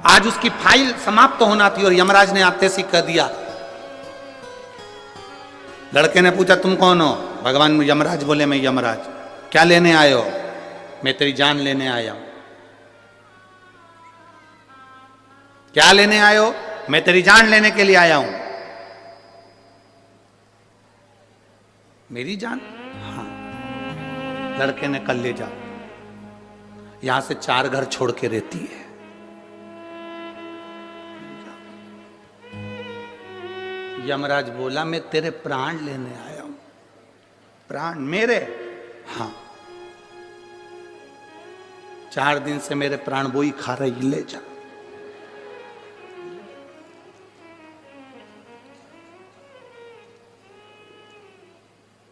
आज उसकी फाइल समाप्त होना थी। और यमराज ने आते से कह दिया, लड़के ने पूछा तुम कौन हो? भगवान यमराज बोले मैं यमराज। क्या लेने आए हो? मैं तेरी जान लेने आया हूं। क्या लेने आए हो? मैं तेरी जान लेने के लिए आया हूं। मेरी जान? हाँ। लड़के ने कल ले जा, यहां से 4 घर छोड़ के रहती है। यमराज बोला मैं तेरे प्राण लेने आया हूं। प्राण मेरे? हाँ। 4 दिन से मेरे प्राण वो ही खा रही, ले जा।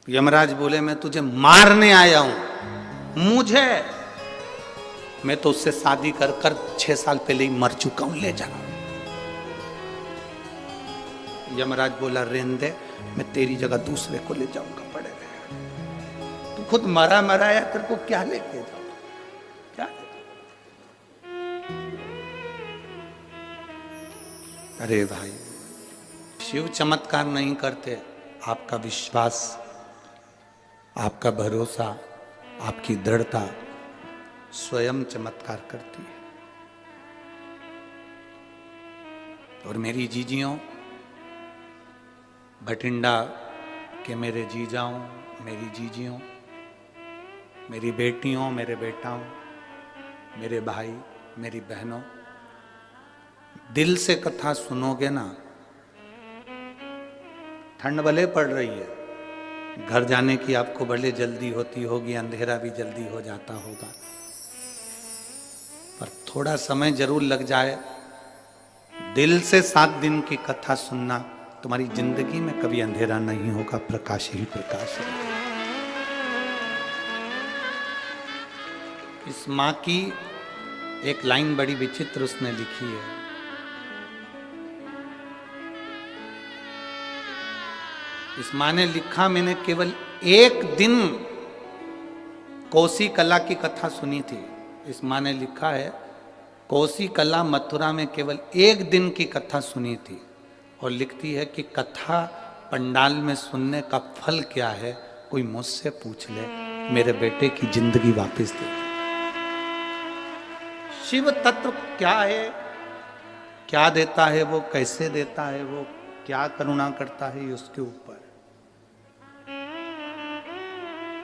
यमराज बोले मैं तुझे मारने आया हूं। मुझे? मैं तो उससे शादी कर कर 6 साल पहले ही मर चुका हूं, ले जा। यमराज बोला रहने दे, मैं तेरी जगह दूसरे को ले जाऊंगा, पड़े रहे। तू खुद मरा मराया, तेरे को क्या लेके जाऊंगा? क्या? अरे भाई, शिव चमत्कार नहीं करते, आपका विश्वास, आपका भरोसा, आपकी दृढ़ता स्वयं चमत्कार करती है। और मेरी जीजियों, भटिंडा के मेरे जीजाओं, मेरी जीजियों, मेरी बेटियों, मेरे बेटाओं, मेरे भाई, मेरी बहनों, दिल से कथा सुनोगे ना, ठंड भले पड़ रही है, घर जाने की आपको भले जल्दी होती होगी, अंधेरा भी जल्दी हो जाता होगा, पर थोड़ा समय जरूर लग जाए, दिल से 7 दिन की कथा सुनना, तुम्हारी जिंदगी में कभी अंधेरा नहीं होगा, प्रकाश ही प्रकाश है। इस मां की एक लाइन बड़ी विचित्र उसने लिखी है। इस मां ने लिखा, मैंने केवल 1 दिन कोसी कला की कथा सुनी थी। इस मां ने लिखा है, कोसी कला मथुरा में केवल 1 दिन की कथा सुनी थी, और लिखती है कि कथा पंडाल में सुनने का फल क्या है, कोई मुझसे पूछ ले, मेरे बेटे की जिंदगी वापस दे। शिव तत्व क्या है, क्या देता है वो, कैसे देता है वो, क्या करुणा करता है, उसके ऊपर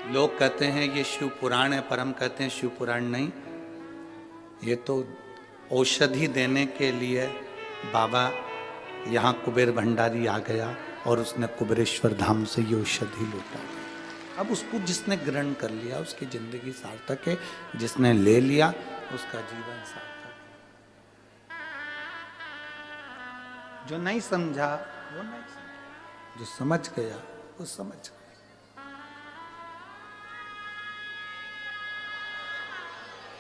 लोग कहते हैं ये शिव पुराण है, पर हम कहते हैं शिव पुराण नहीं, ये तो औषधि देने के लिए बाबा यहाँ कुबेर भंडारी आ गया और उसने कुबेरेश्वर धाम से ये औषधि लूटा। अब उसको जिसने ग्रहण कर लिया उसकी जिंदगी सार्थक है, जिसने ले लिया उसका जीवन सार्थक। जो नहीं समझा वो नहीं समझा, जो समझ गया वो समझ गया।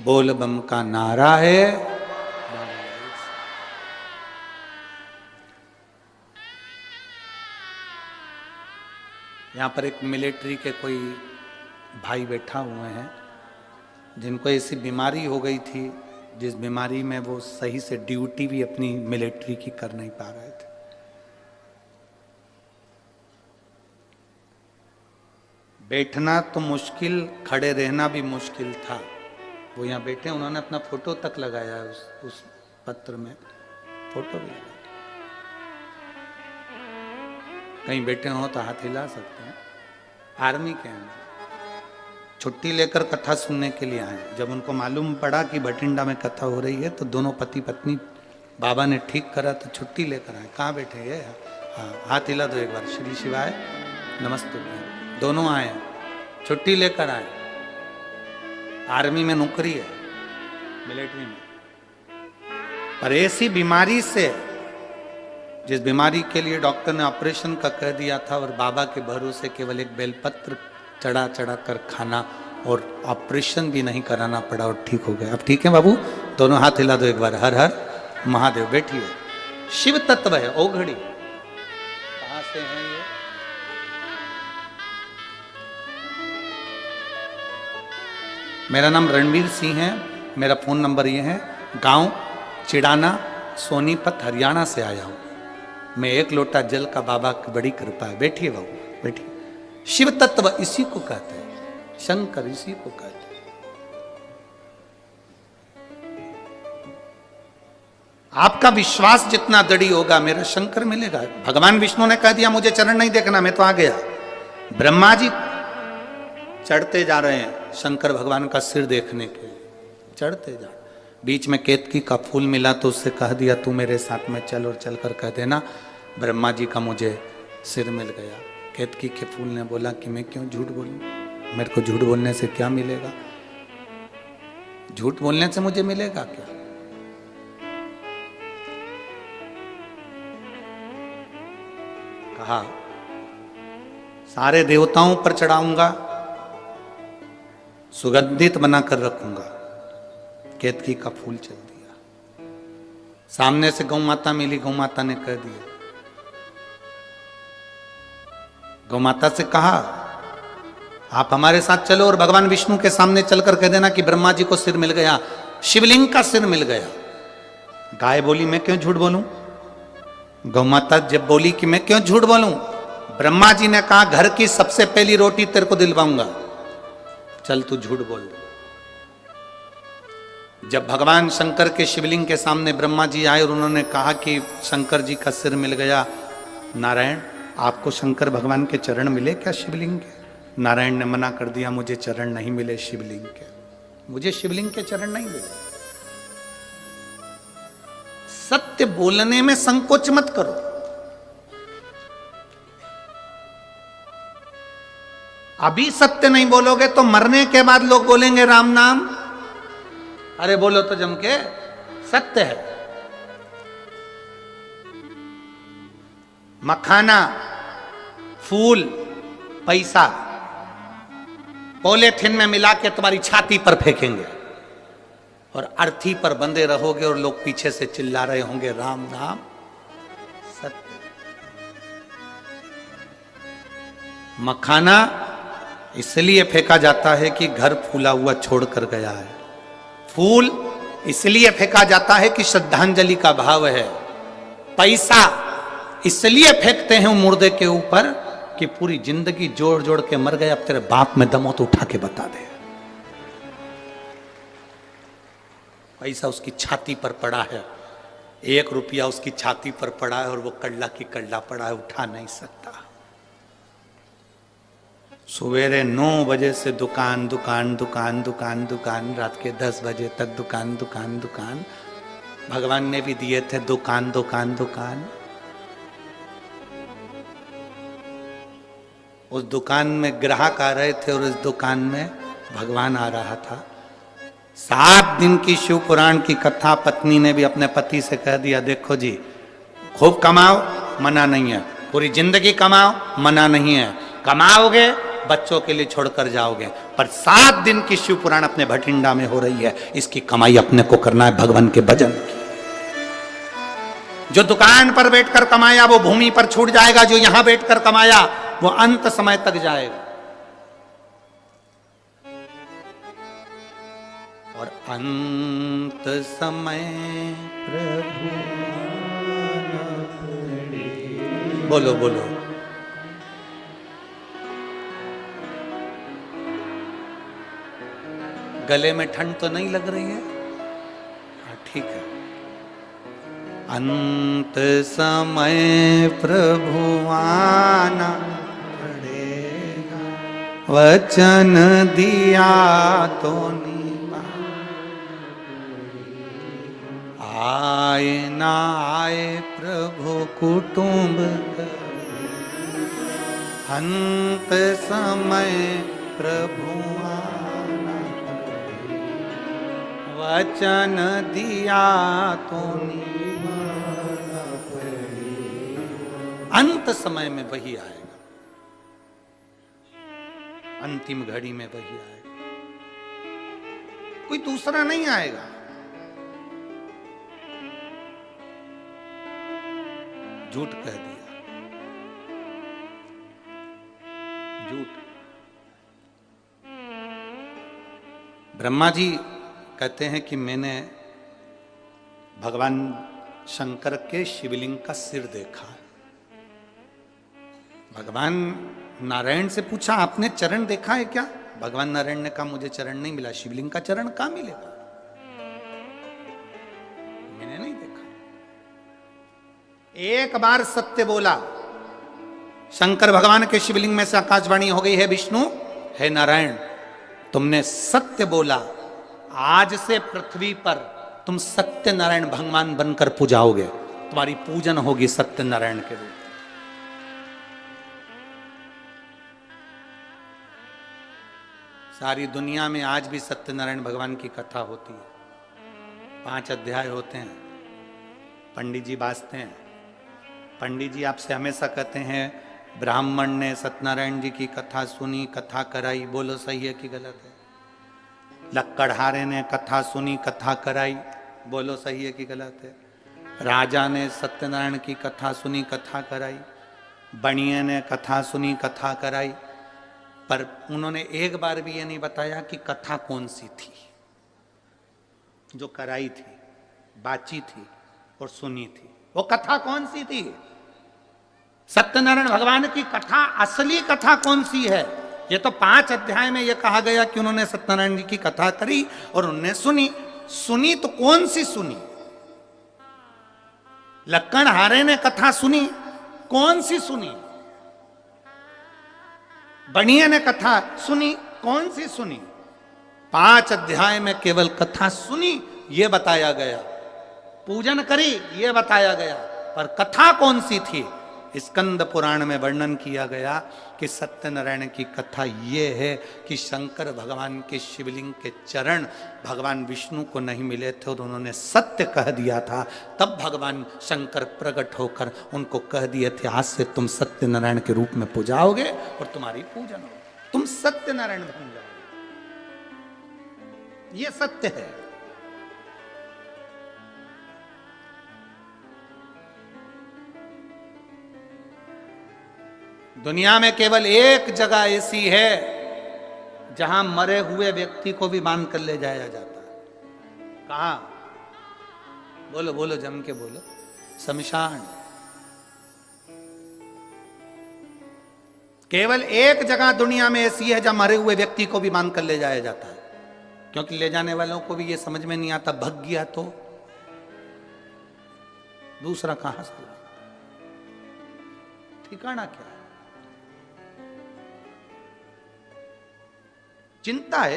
बोल बम का नारा है, यहाँ पर एक मिलिट्री के कोई भाई बैठा हुए हैं जिनको ऐसी बीमारी हो गई थी, जिस बीमारी में वो सही से ड्यूटी भी अपनी मिलिट्री की कर नहीं पा रहे थे। बैठना तो मुश्किल, खड़े रहना भी मुश्किल था। वो यहाँ बैठे, उन्होंने अपना फोटो तक लगाया है उस पत्र में, फोटो भी लगाया। कहीं बैठे हो तो हाथ हिला सकते हैं। आर्मी के हैं, छुट्टी लेकर कथा सुनने के लिए आए। जब उनको मालूम पड़ा कि भटिंडा में कथा हो रही है तो दोनों पति पत्नी बाबा ने ठीक करा तो छुट्टी लेकर आए। कहाँ बैठे ये? हाँ, हाथ हिला दो एक बार। श्री शिवाय नमस्ते। दोनों आए, छुट्टी लेकर आए। आर्मी में नौकरी है, मिलिट्री में, पर ऐसी बीमारी से, जिस बीमारी के लिए डॉक्टर ने ऑपरेशन का कह दिया था, और बाबा के भरोसे केवल एक बेलपत्र चढ़ा चढ़ा कर खाना और ऑपरेशन भी नहीं कराना पड़ा और ठीक हो गया। अब ठीक है बाबू? दोनों हाथ हिला दो एक बार। हर हर महादेव। बैठिए। शिव तत्व है ओघड़ी। कहां से है ये? मेरा नाम रणवीर सिंह है, मेरा फोन नंबर ये है। गांव चिड़ाना, सोनीपत, हरियाणा से आया हूं मैं। 1 लोटा जल का बाबा की बड़ी कृपा है। बैठिए बाबू, बैठिए। शिव तत्व इसी को कहते हैं, शंकर इसी को कहते हैं। आपका विश्वास जितना दृढ़ होगा, मेरा शंकर मिलेगा। भगवान विष्णु ने कह दिया मुझे चरण नहीं देखना, मैं तो आ गया। ब्रह्मा जी चढ़ते जा रहे हैं शंकर भगवान का सिर देखने के, चढ़ते जा। बीच में केतकी का फूल मिला तो उससे कह दिया तू मेरे साथ में चल, और चलकर कह देना ब्रह्मा जी का मुझे सिर मिल गया। केतकी के फूल ने बोला कि मैं क्यों झूठ बोलूं, मेरे को झूठ बोलने से क्या मिलेगा? झूठ बोलने से मुझे मिलेगा क्या? कहा सारे देवताओं पर चढ़ाऊंगा, सुगंधित बनाकर रखूंगा। केतकी का फूल चल दिया। सामने से गौ माता मिली, गौ माता ने कह दिया, गौ माता से कहा आप हमारे साथ चलो और भगवान विष्णु के सामने चलकर कह देना कि ब्रह्मा जी को सिर मिल गया, शिवलिंग का सिर मिल गया। गाय बोली मैं क्यों झूठ बोलूं, गौ माता जब बोली कि मैं क्यों झूठ बोलूं, ब्रह्मा जी ने कहा घर की सबसे पहली रोटी तेरे को दिलवाऊंगा, चल तू झूठ बोल। जब भगवान शंकर के शिवलिंग के सामने ब्रह्मा जी आए और उन्होंने कहा कि शंकर जी का सिर मिल गया, नारायण आपको शंकर भगवान के चरण मिले क्या शिवलिंग के? नारायण ने मना कर दिया, मुझे चरण नहीं मिले शिवलिंग के, मुझे शिवलिंग के चरण नहीं मिले। सत्य बोलने में संकोच मत करो। अभी सत्य नहीं बोलोगे तो मरने के बाद लोग बोलेंगे राम नाम, अरे बोलो तो जम के, सत्य है। मखाना, फूल, पैसा पॉलीथिन में मिला के तुम्हारी छाती पर फेंकेंगे और अर्थी पर बंधे रहोगे और लोग पीछे से चिल्ला रहे होंगे राम नाम सत्य। मखाना इसलिए फेंका जाता है कि घर फूला हुआ छोड़कर गया है, फूल इसलिए फेंका जाता है कि श्रद्धांजलि का भाव है, पैसा इसलिए फेंकते हैं मुर्दे के ऊपर कि पूरी जिंदगी जोड़ जोड़ के मर गए, अब तेरे बाप में दम हो तो उठा के बता दे। पैसा उसकी छाती पर पड़ा है, 1 रुपया उसकी छाती पर पड़ा है और वो कल्ला की कल्ला पड़ा है, उठा नहीं सकता। सवेरे 9 बजे से दुकान दुकान दुकान दुकान दुकान, रात के 10 बजे तक दुकान दुकान दुकान। भगवान ने भी दिए थे दुकान दुकान दुकान। उस दुकान में ग्राहक आ रहे थे और उस दुकान में भगवान आ रहा था। 7 दिन की शिव पुराण की कथा पत्नी ने भी अपने पति से कह दिया, देखो जी खूब कमाओ मना नहीं है, पूरी जिंदगी कमाओ मना नहीं है, कमाओगे बच्चों के लिए छोड़कर जाओगे, पर 7 दिन की शिव पुराण अपने भटिंडा में हो रही है, इसकी कमाई अपने को करना है भगवान के भजन की। जो दुकान पर बैठकर कमाया वो भूमि पर छूट जाएगा, जो यहां बैठकर कमाया वो अंत समय तक जाएगा। और अंत समय प्रभु बोलो बोलो, गले में ठंड तो नहीं लग रही है? हाँ ठीक है। अंत समय प्रभु आना पड़ेगा, वचन दिया तो निभा, आए ना आए प्रभु कुटुंब, अंत समय प्रभु आना पड़ेगा, वचन दिया तो निभाना पड़ेगा। अंत समय में वही आएगा, अंतिम घड़ी में वही आएगा, कोई दूसरा नहीं आएगा। झूठ कह दिया, झूठ। ब्रह्मा जी कहते हैं कि मैंने भगवान शंकर के शिवलिंग का सिर देखा। भगवान नारायण से पूछा आपने चरण देखा है क्या? भगवान नारायण ने कहा मुझे चरण नहीं मिला, शिवलिंग का चरण कहां मिलेगा, मैंने नहीं देखा। एक बार सत्य बोला, शंकर भगवान के शिवलिंग में से आकाशवाणी हो गई है, विष्णु है नारायण तुमने सत्य बोला, आज से पृथ्वी पर तुम सत्य नारायण भगवान बनकर पूजाओगे, तुम्हारी पूजन होगी सत्य नारायण के रूप। सारी दुनिया में आज भी सत्यनारायण भगवान की कथा होती है, 5 अध्याय होते हैं, पंडित जी बांचते हैं। पंडित जी आपसे हमेशा कहते हैं ब्राह्मण ने सत्यनारायण जी की कथा सुनी, कथा कराई, बोलो सही है कि गलत है? लक्कड़हारे ने कथा सुनी, कथा कराई, बोलो सही है कि गलत है? राजा ने सत्यनारायण की कथा सुनी, कथा कराई, बणिये ने कथा सुनी, कथा कराई, पर उन्होंने एक बार भी ये नहीं बताया कि कथा कौन सी थी जो कराई थी, बाची थी और सुनी थी। वो कथा कौन सी थी? सत्यनारायण भगवान की कथा, असली कथा कौन सी है? ये तो 5 अध्याय में ये कहा गया कि उन्होंने सत्यनारायण जी की कथा करी और उन्होंने सुनी तो कौन सी सुनी? लक्कड़हारे ने कथा सुनी, कौन सी सुनी? बनिया ने कथा सुनी, कौन सी सुनी? 5 अध्याय में केवल कथा सुनी ये बताया गया, पूजन करी ये बताया गया, पर कथा कौन सी थी? स्कंद पुराण में वर्णन किया गया कि सत्यनारायण की कथा ये है कि शंकर भगवान के शिवलिंग के चरण भगवान विष्णु को नहीं मिले थे और उन्होंने सत्य कह दिया था। तब भगवान शंकर प्रकट होकर उनको कह दिए थे, आज से तुम सत्यनारायण के रूप में पूजाओगे और तुम्हारी पूजन होगी, तुम सत्यनारायण बन जाओगे। ये सत्य है। दुनिया में केवल एक जगह ऐसी है जहां मरे हुए व्यक्ति को भी बांध कर ले जाया जाता है। कहां? बोलो बोलो, जम के बोलो। शमशान। केवल एक जगह दुनिया में ऐसी है जहां मरे हुए व्यक्ति को भी बांध कर ले जाया जाता है, क्योंकि ले जाने वालों को भी यह समझ में नहीं आता, भग गया तो दूसरा कहां से ठिकाना क्या है? चिंता है,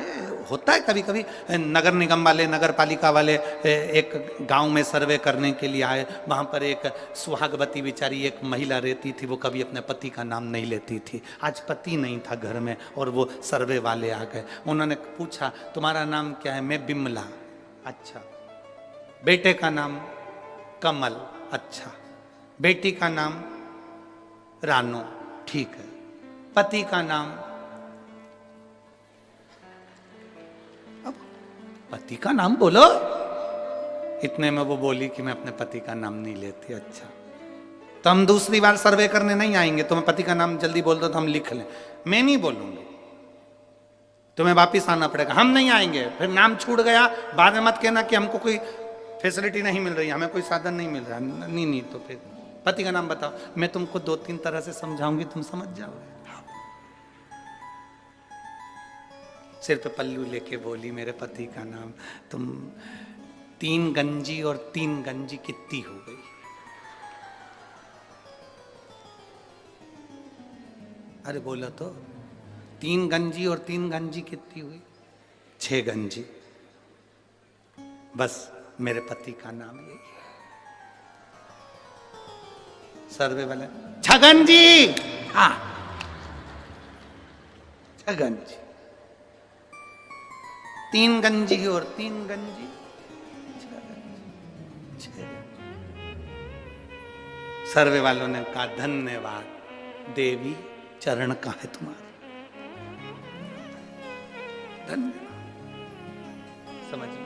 होता है कभी कभी। नगर निगम वाले, नगर पालिका वाले एक गांव में सर्वे करने के लिए आए। वहां पर एक सुहागवती बेचारी एक महिला रहती थी, वो कभी अपने पति का नाम नहीं लेती थी। आज पति नहीं था घर में और वो सर्वे वाले आ गए। उन्होंने पूछा, तुम्हारा नाम क्या है? मैं बिमला। अच्छा। बेटे का नाम? कमल। अच्छा। बेटी का नाम? रानो। ठीक है। पति का नाम? पति का नाम बोलो। इतने में वो बोली कि मैं अपने पति का नाम नहीं लेती। अच्छा, तो हम दूसरी बार सर्वे करने नहीं आएंगे, तुम्हें पति का नाम जल्दी बोल दो तो हम लिख लें। मैं नहीं बोलूंगी, तुम्हें वापिस आना पड़ेगा, हम नहीं आएंगे। फिर नाम छूट गया, बाद में मत कहना कि हमको कोई फैसिलिटी नहीं मिल रही, हमें कोई साधन नहीं मिल रहा। नहीं, तो फिर पति का नाम बताओ। मैं तुमको 2-3 तरह से समझाऊंगी, तुम समझ जाओगे। सिर पे पल्लू लेके बोली, मेरे पति का नाम। तुम 3 गंजी और 3 गंजी कितनी हो गई? अरे बोलो तो, 3 गंजी और 3 गंजी कितनी हुई? 6 गंजी। बस मेरे पति का नाम यही है। सर्वे वाले, छगन जी। हाँ, छगन जी। 3 गंजी और 3 गंजी, 6 गंजी। सर्वे वालों ने कहा, धन्यवाद देवी, चरण कहाँ है तुम्हारा? धन्यवाद। समझ में?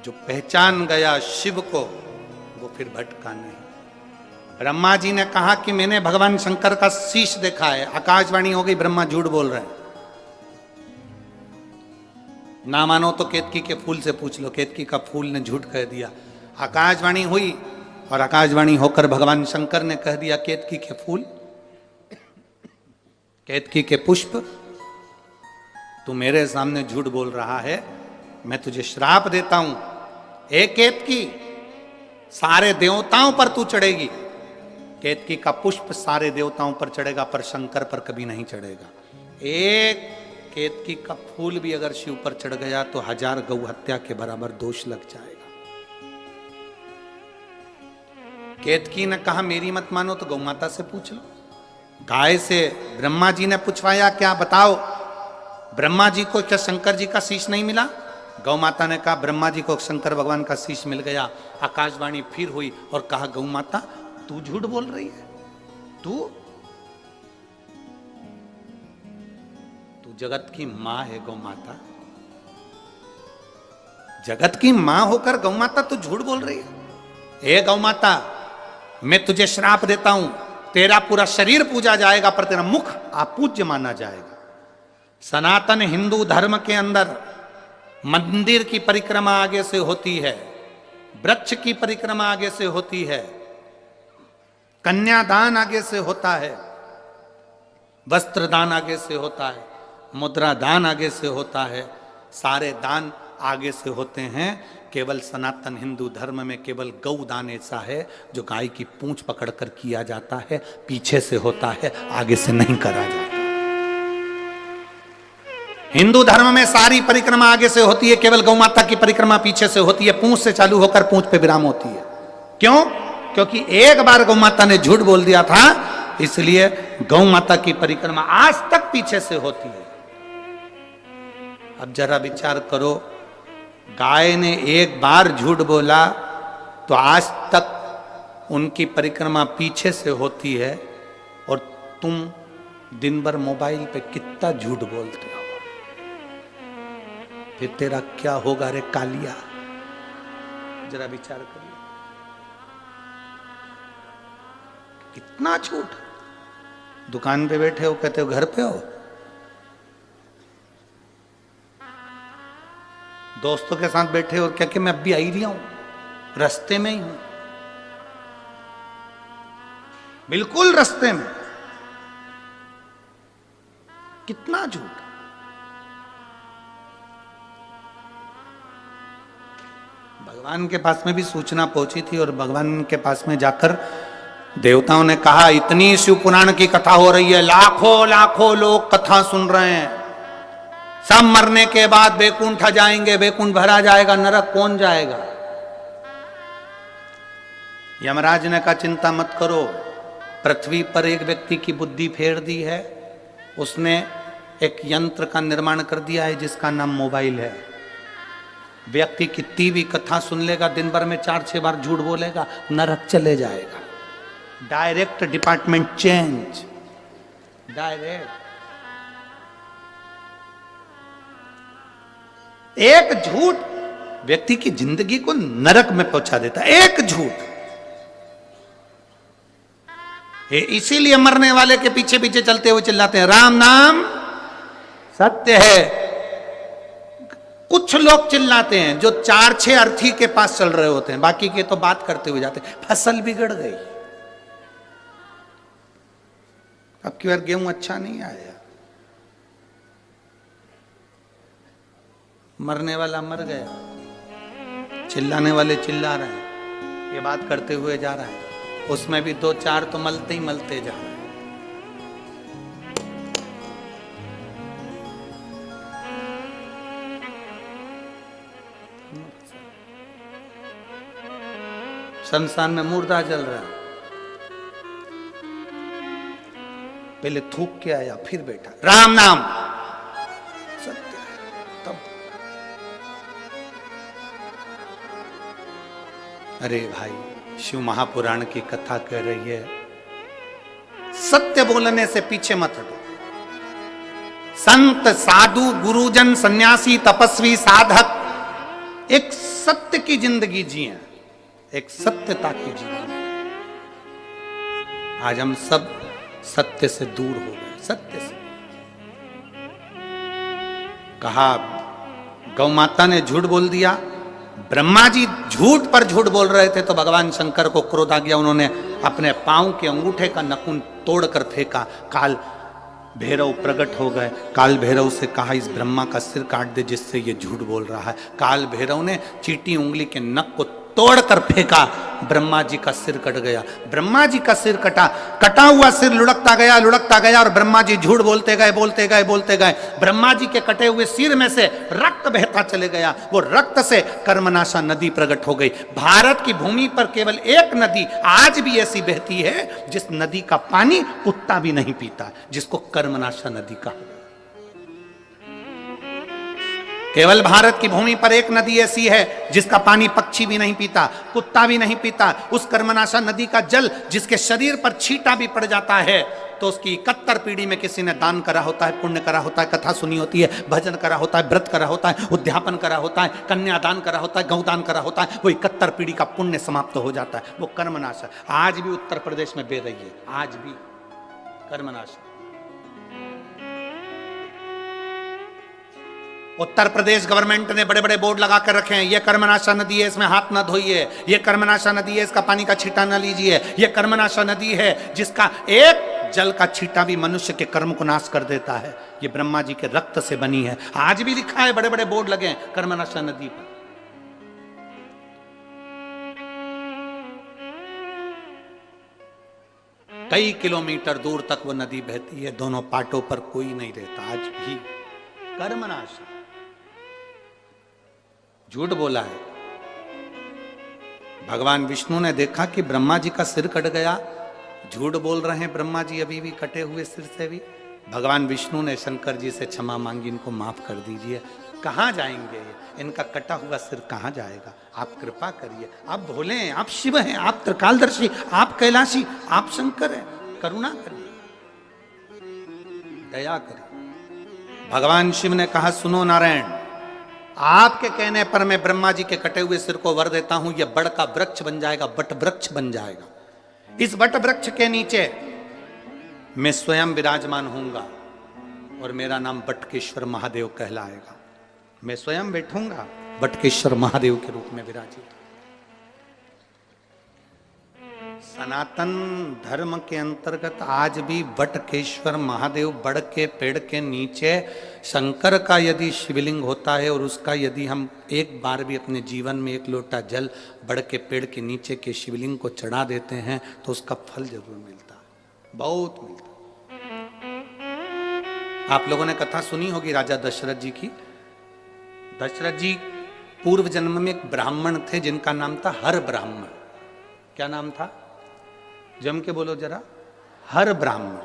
जो पहचान गया शिव को, वो फिर भटका नहीं। ब्रह्मा जी ने कहा कि मैंने भगवान शंकर का शीश देखा है। आकाशवाणी हो गई, ब्रह्मा झूठ बोल रहे हैं। ना मानो तो केतकी के फूल से पूछ लो, केतकी का फूल ने झूठ कह दिया। आकाशवाणी हुई और आकाशवाणी होकर भगवान शंकर ने कह दिया, केतकी के फूल, केतकी के पुष्प, तू मेरे सामने झूठ बोल रहा है, मैं तुझे श्राप देता हूं। एक केतकी, सारे देवताओं पर तू चढ़ेगी। केतकी का पुष्प सारे देवताओं पर चढ़ेगा, पर शंकर पर कभी नहीं चढ़ेगा। एक केतकी का फूल भी अगर शिव पर चढ़ गया तो 1000 गौ हत्या के बराबर दोष लग जाएगा। केतकी ने कहा, मेरी मत मानो तो गौ माता से पूछ लो। गाय से ब्रह्मा जी ने पूछवाया, क्या बताओ, ब्रह्मा जी को क्या शंकर जी का शीश नहीं मिला? गौ माता ने कहा, ब्रह्मा जी को शंकर भगवान का शीश मिल गया। आकाशवाणी फिर हुई और कहा, गौ माता तू झूठ बोल रही है, तू जगत की मां है। गौ माता जगत की मां होकर गौ माता तू झूठ बोल रही है। ए गौ माता, मैं तुझे श्राप देता हूं, तेरा पूरा शरीर पूजा जाएगा पर तेरा मुख अपूज्य माना जाएगा। सनातन हिंदू धर्म के अंदर मंदिर की परिक्रमा आगे से होती है, वृक्ष की परिक्रमा आगे से होती है, कन्यादान आगे से होता है, वस्त्र दान आगे से होता है, मुद्रा दान आगे से होता है, सारे दान आगे से होते हैं। केवल सनातन हिंदू धर्म में केवल गौ दान ऐसा है जो गाय की पूंछ पकड़कर किया जाता है, पीछे से होता है, आगे से नहीं करा जाता। हिंदू धर्म में सारी परिक्रमा आगे से होती है, केवल गौ माता की परिक्रमा पीछे से होती है, पूंछ से चालू होकर पूंछ पे विराम होती है। क्यों? क्योंकि एक बार गौ माता ने झूठ बोल दिया था, इसलिए गौ माता की परिक्रमा आज तक पीछे से होती है। अब जरा विचार करो, गाय ने एक बार झूठ बोला तो आज तक उनकी परिक्रमा पीछे से होती है, और तुम दिन भर मोबाइल पे कितना झूठ बोलते हो, फिर तेरा क्या होगा रे कालिया? जरा विचार करिए, कितना झूठ। दुकान पे बैठे हो, कहते हो घर पे हो, दोस्तों के साथ बैठे हो, क्या कि मैं अभी आई रही हूं, रास्ते में ही हूं, बिल्कुल रास्ते में। कितना झूठ। भगवान के पास में भी सूचना पहुंची थी, और भगवान के पास में जाकर देवताओं ने कहा, इतनी शिव पुराण की कथा हो रही है, लाखों लाखों लोग कथा सुन रहे हैं, सब मरने के बाद वैकुंठ जाएंगे, वैकुंठ भरा जाएगा, नरक कौन जाएगा? यमराज ने कहा, चिंता मत करो, पृथ्वी पर एक व्यक्ति की बुद्धि फेर दी है, उसने एक यंत्र का निर्माण कर दिया है जिसका नाम मोबाइल है। व्यक्ति कितनी भी कथा सुन लेगा, दिन भर में 4-6 बार झूठ बोलेगा, नरक चले जाएगा। Direct department change, direct. एक झूठ व्यक्ति की जिंदगी को नरक में पहुंचा देता है, एक झूठ। इसीलिए मरने वाले के पीछे पीछे चलते हुए चिल्लाते हैं, राम नाम सत्य है। कुछ लोग चिल्लाते हैं जो 4-6 अर्थी के पास चल रहे होते हैं, बाकी के तो बात करते हुए जाते हैं, फसल बिगड़ गई, अब की बार गेहूं अच्छा नहीं आया, मरने वाला मर गया, चिल्लाने वाले चिल्ला रहे हैं, ये बात करते हुए जा रहा है, उसमें भी 2-4 तो मलते ही मलते जा रहे हैं। संसार में मुर्दा जल रहा है, पहले थूक के आया, फिर बैठा, राम नाम सत्य है। तब अरे भाई, शिव महापुराण की कथा कह रही है, सत्य बोलने से पीछे मत हटो। संत, साधु, गुरुजन, सन्यासी, तपस्वी, साधक एक सत्य की जिंदगी जिए, एक सत्यता की जिंदगी। आज हम सब सत्य से दूर हो गए, सत्य से। कहा गौ माता ने झूठ बोल दिया, ब्रह्मा जी झूठ पर झूठ बोल रहे थे, तो भगवान शंकर को क्रोध आ गया, उन्होंने अपने पांव के अंगूठे का नखून तोड़कर फेंका। काल भैरव प्रकट हो गए, काल भैरव से कहा, इस ब्रह्मा का सिर काट दे जिससे ये झूठ बोल रहा है। काल भैरव ने चीटी उंगली के नख को तोड़कर फेंका, ब्रह्मा जी का सिर कट गया। ब्रह्मा जी का सिर कटा, कटा हुआ सिर लुढ़कता गया, और ब्रह्मा जी झूठ बोलते गए। ब्रह्मा जी के कटे हुए सिर में से रक्त बहता चले गया, वो रक्त से कर्मनाशा नदी प्रकट हो गई। भारत की भूमि पर केवल एक नदी आज भी ऐसी बहती है जिस नदी का पानी कुत्ता भी नहीं पीता, जिसको कर्मनाशा नदी कहा। केवल भारत की भूमि पर एक नदी ऐसी है जिसका पानी पक्षी भी नहीं पीता, कुत्ता भी नहीं पीता। उस कर्मनाशा नदी का जल जिसके शरीर पर छींटा भी पड़ जाता है तो उसकी 71 पीढ़ी में किसी ने दान करा होता है, पुण्य करा होता है, कथा सुनी होती है, भजन करा होता है, व्रत करा होता है, उद्यापन करा होता है, कन्यादान करा होता है, गौदान करा होता है, वो 71 पीढ़ी का पुण्य समाप्त हो जाता है। वो कर्मनाशा आज भी उत्तर प्रदेश में बह रही है, आज भी कर्मनाशा। उत्तर प्रदेश गवर्नमेंट ने बड़े बड़े बोर्ड लगा कर रखे हैं, ये कर्मनाशा नदी है, इसमें हाथ ना धोइए, ये कर्मनाशा नदी है, इसका पानी का छींटा ना लीजिए, ये कर्मनाशा नदी है जिसका एक जल का छींटा भी मनुष्य के कर्म को नाश कर देता है, ये ब्रह्मा जी के रक्त से बनी है। आज भी लिखा है, बड़े बड़े बोर्ड लगे हैं कर्मनाशा नदी पर। कई किलोमीटर दूर तक वो नदी बहती है, दोनों पाटों पर कोई नहीं रहता आज भी। कर्मनाशा, झूठ बोला है। भगवान विष्णु ने देखा कि ब्रह्मा जी का सिर कट गया, झूठ बोल रहे हैं ब्रह्मा जी अभी भी कटे हुए सिर से भी। भगवान विष्णु ने शंकर जी से क्षमा मांगी, इनको माफ कर दीजिए। कहाँ जाएंगे ये, इनका कटा हुआ सिर कहाँ जाएगा, आप कृपा करिए। आप भोले हैं, आप शिव हैं, आप त्रिकालदर्शी, आप कैलाशी, आप शंकर हैं, करुणा करिए, दया करिए। भगवान शिव ने कहा, सुनो नारायण, आपके कहने पर मैं ब्रह्मा जी के कटे हुए सिर को वर देता हूं, यह बड़ का वृक्ष बन जाएगा, बट वृक्ष बन जाएगा। इस बट वृक्ष के नीचे मैं स्वयं विराजमान होऊंगा और मेरा नाम बटकेश्वर महादेव कहलाएगा। मैं स्वयं बैठूंगा बटकेश्वर महादेव के रूप में विराजित। सनातन धर्म के अंतर्गत आज भी बटकेश्वर महादेव बड़ के पेड़ के नीचे शंकर का यदि शिवलिंग होता है और उसका यदि हम एक बार भी अपने जीवन में एक लोटा जल बड़ के पेड़ के नीचे के शिवलिंग को चढ़ा देते हैं तो उसका फल जरूर मिलता है, बहुत मिलता। आप लोगों ने कथा सुनी होगी राजा दशरथ जी की। दशरथ जी पूर्व जन्म में एक ब्राह्मण थे जिनका नाम था हर ब्राह्मण। क्या नाम था, जम के बोलो जरा, हर ब्राह्मण।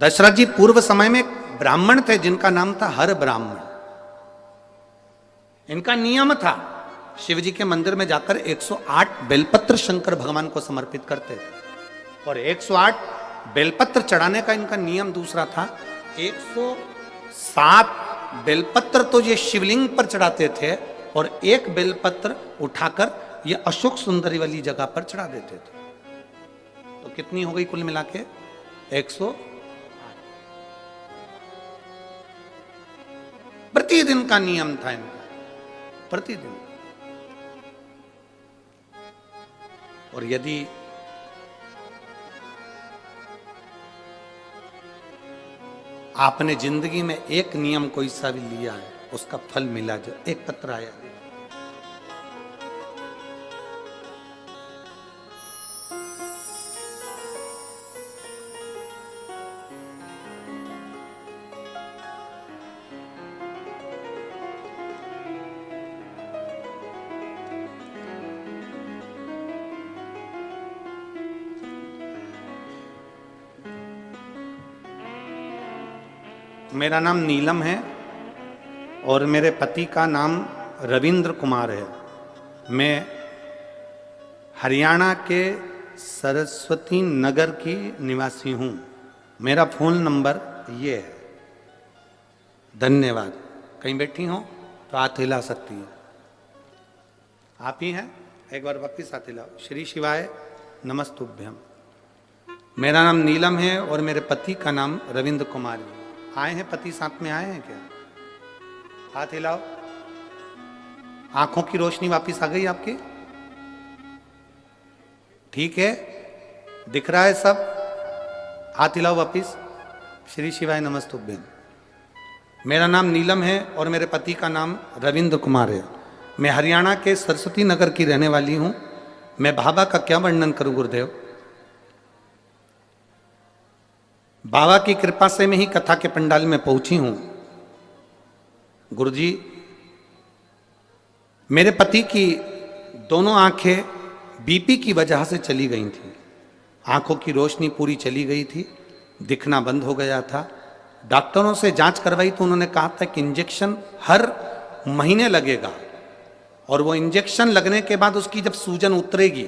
दशरथ जी पूर्व समय में ब्राह्मण थे जिनका नाम था हर ब्राह्मण। इनका नियम था शिव जी के मंदिर में जाकर 108 बेलपत्र शंकर भगवान को समर्पित करते थे और 108 बेलपत्र चढ़ाने का इनका नियम दूसरा था। 107 बेलपत्र तो ये शिवलिंग पर चढ़ाते थे और एक बेलपत्र उठाकर ये अशोक सुंदरी वाली जगह पर चढ़ा देते थे। तो कितनी हो गई कुल मिला के 108। प्रतिदिन का नियम था इनका, प्रतिदिन। और यदि आपने जिंदगी में एक नियम कोई सा भी लिया है उसका फल मिला, जो एक पत्र आया, मेरा नाम नीलम है और मेरे पति का नाम रविंद्र कुमार है। मैं हरियाणा के सरस्वती नगर की निवासी हूँ। मेरा फ़ोन नंबर ये है। धन्यवाद। कहीं बैठी हो तो हाथ हिला सकती है। आप ही हैं, एक बार वापिस हाथ हिलाओ। श्री शिवाय नमस्तुभ्यम। मेरा नाम नीलम है और मेरे पति का नाम रविंद्र कुमार है। आए हैं पति, साथ में आए हैं क्या? हाथ हिलाओ। आंखों की रोशनी वापस आ गई आपकी? ठीक है, दिख रहा है सब? हाथ हिलाओ वापस। श्री शिवाय नमस्तुभ्यम। मेरा नाम नीलम है और मेरे पति का नाम रविंद्र कुमार है। मैं हरियाणा के सरस्वती नगर की रहने वाली हूं। मैं बाबा का क्या वर्णन करूं गुरुदेव। बाबा की कृपा से मैं ही कथा के पंडाल में पहुंची हूं। गुरुजी, मेरे पति की दोनों आंखें बीपी की वजह से चली गई थी। आंखों की रोशनी पूरी चली गई थी, दिखना बंद हो गया था। डॉक्टरों से जांच करवाई तो उन्होंने कहा था कि इंजेक्शन हर महीने लगेगा और वो इंजेक्शन लगने के बाद उसकी जब सूजन उतरेगी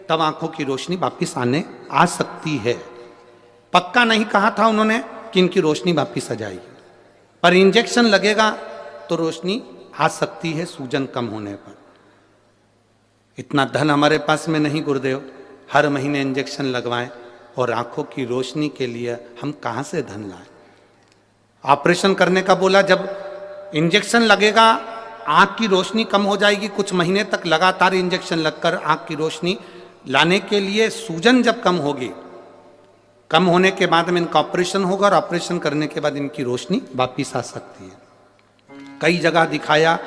तब आंखों की रोशनी वापिस आने आ सकती है। पक्का नहीं कहा था उन्होंने कि इनकी रोशनी वापिस आ जाएगी, पर इंजेक्शन लगेगा तो रोशनी आ सकती है सूजन कम होने पर। इतना धन हमारे पास में नहीं गुरुदेव, हर महीने इंजेक्शन लगवाएं और आंखों की रोशनी के लिए हम कहां से धन लाएं। ऑपरेशन करने का बोला, जब इंजेक्शन लगेगा, आंख की रोशनी कम हो जाएगी। कुछ महीने तक लगातार इंजेक्शन लगकर आंख की रोशनी लाने के लिए सूजन जब कम होगी, कम होने के बाद में इनका ऑपरेशन होगा और ऑपरेशन करने के बाद इनकी रोशनी वापिस आ सकती है। कई जगह दिखाया,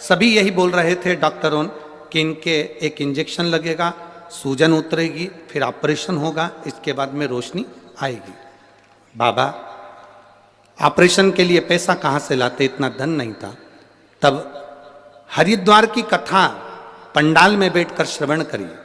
सभी यही बोल रहे थे डॉक्टरों कि इनके एक इंजेक्शन लगेगा, सूजन उतरेगी, फिर ऑपरेशन होगा, इसके बाद में रोशनी आएगी। बाबा ऑपरेशन के लिए पैसा कहाँ से लाते, इतना धन नहीं था। तब हरिद्वार की कथा पंडाल में बैठकर श्रवण करिए।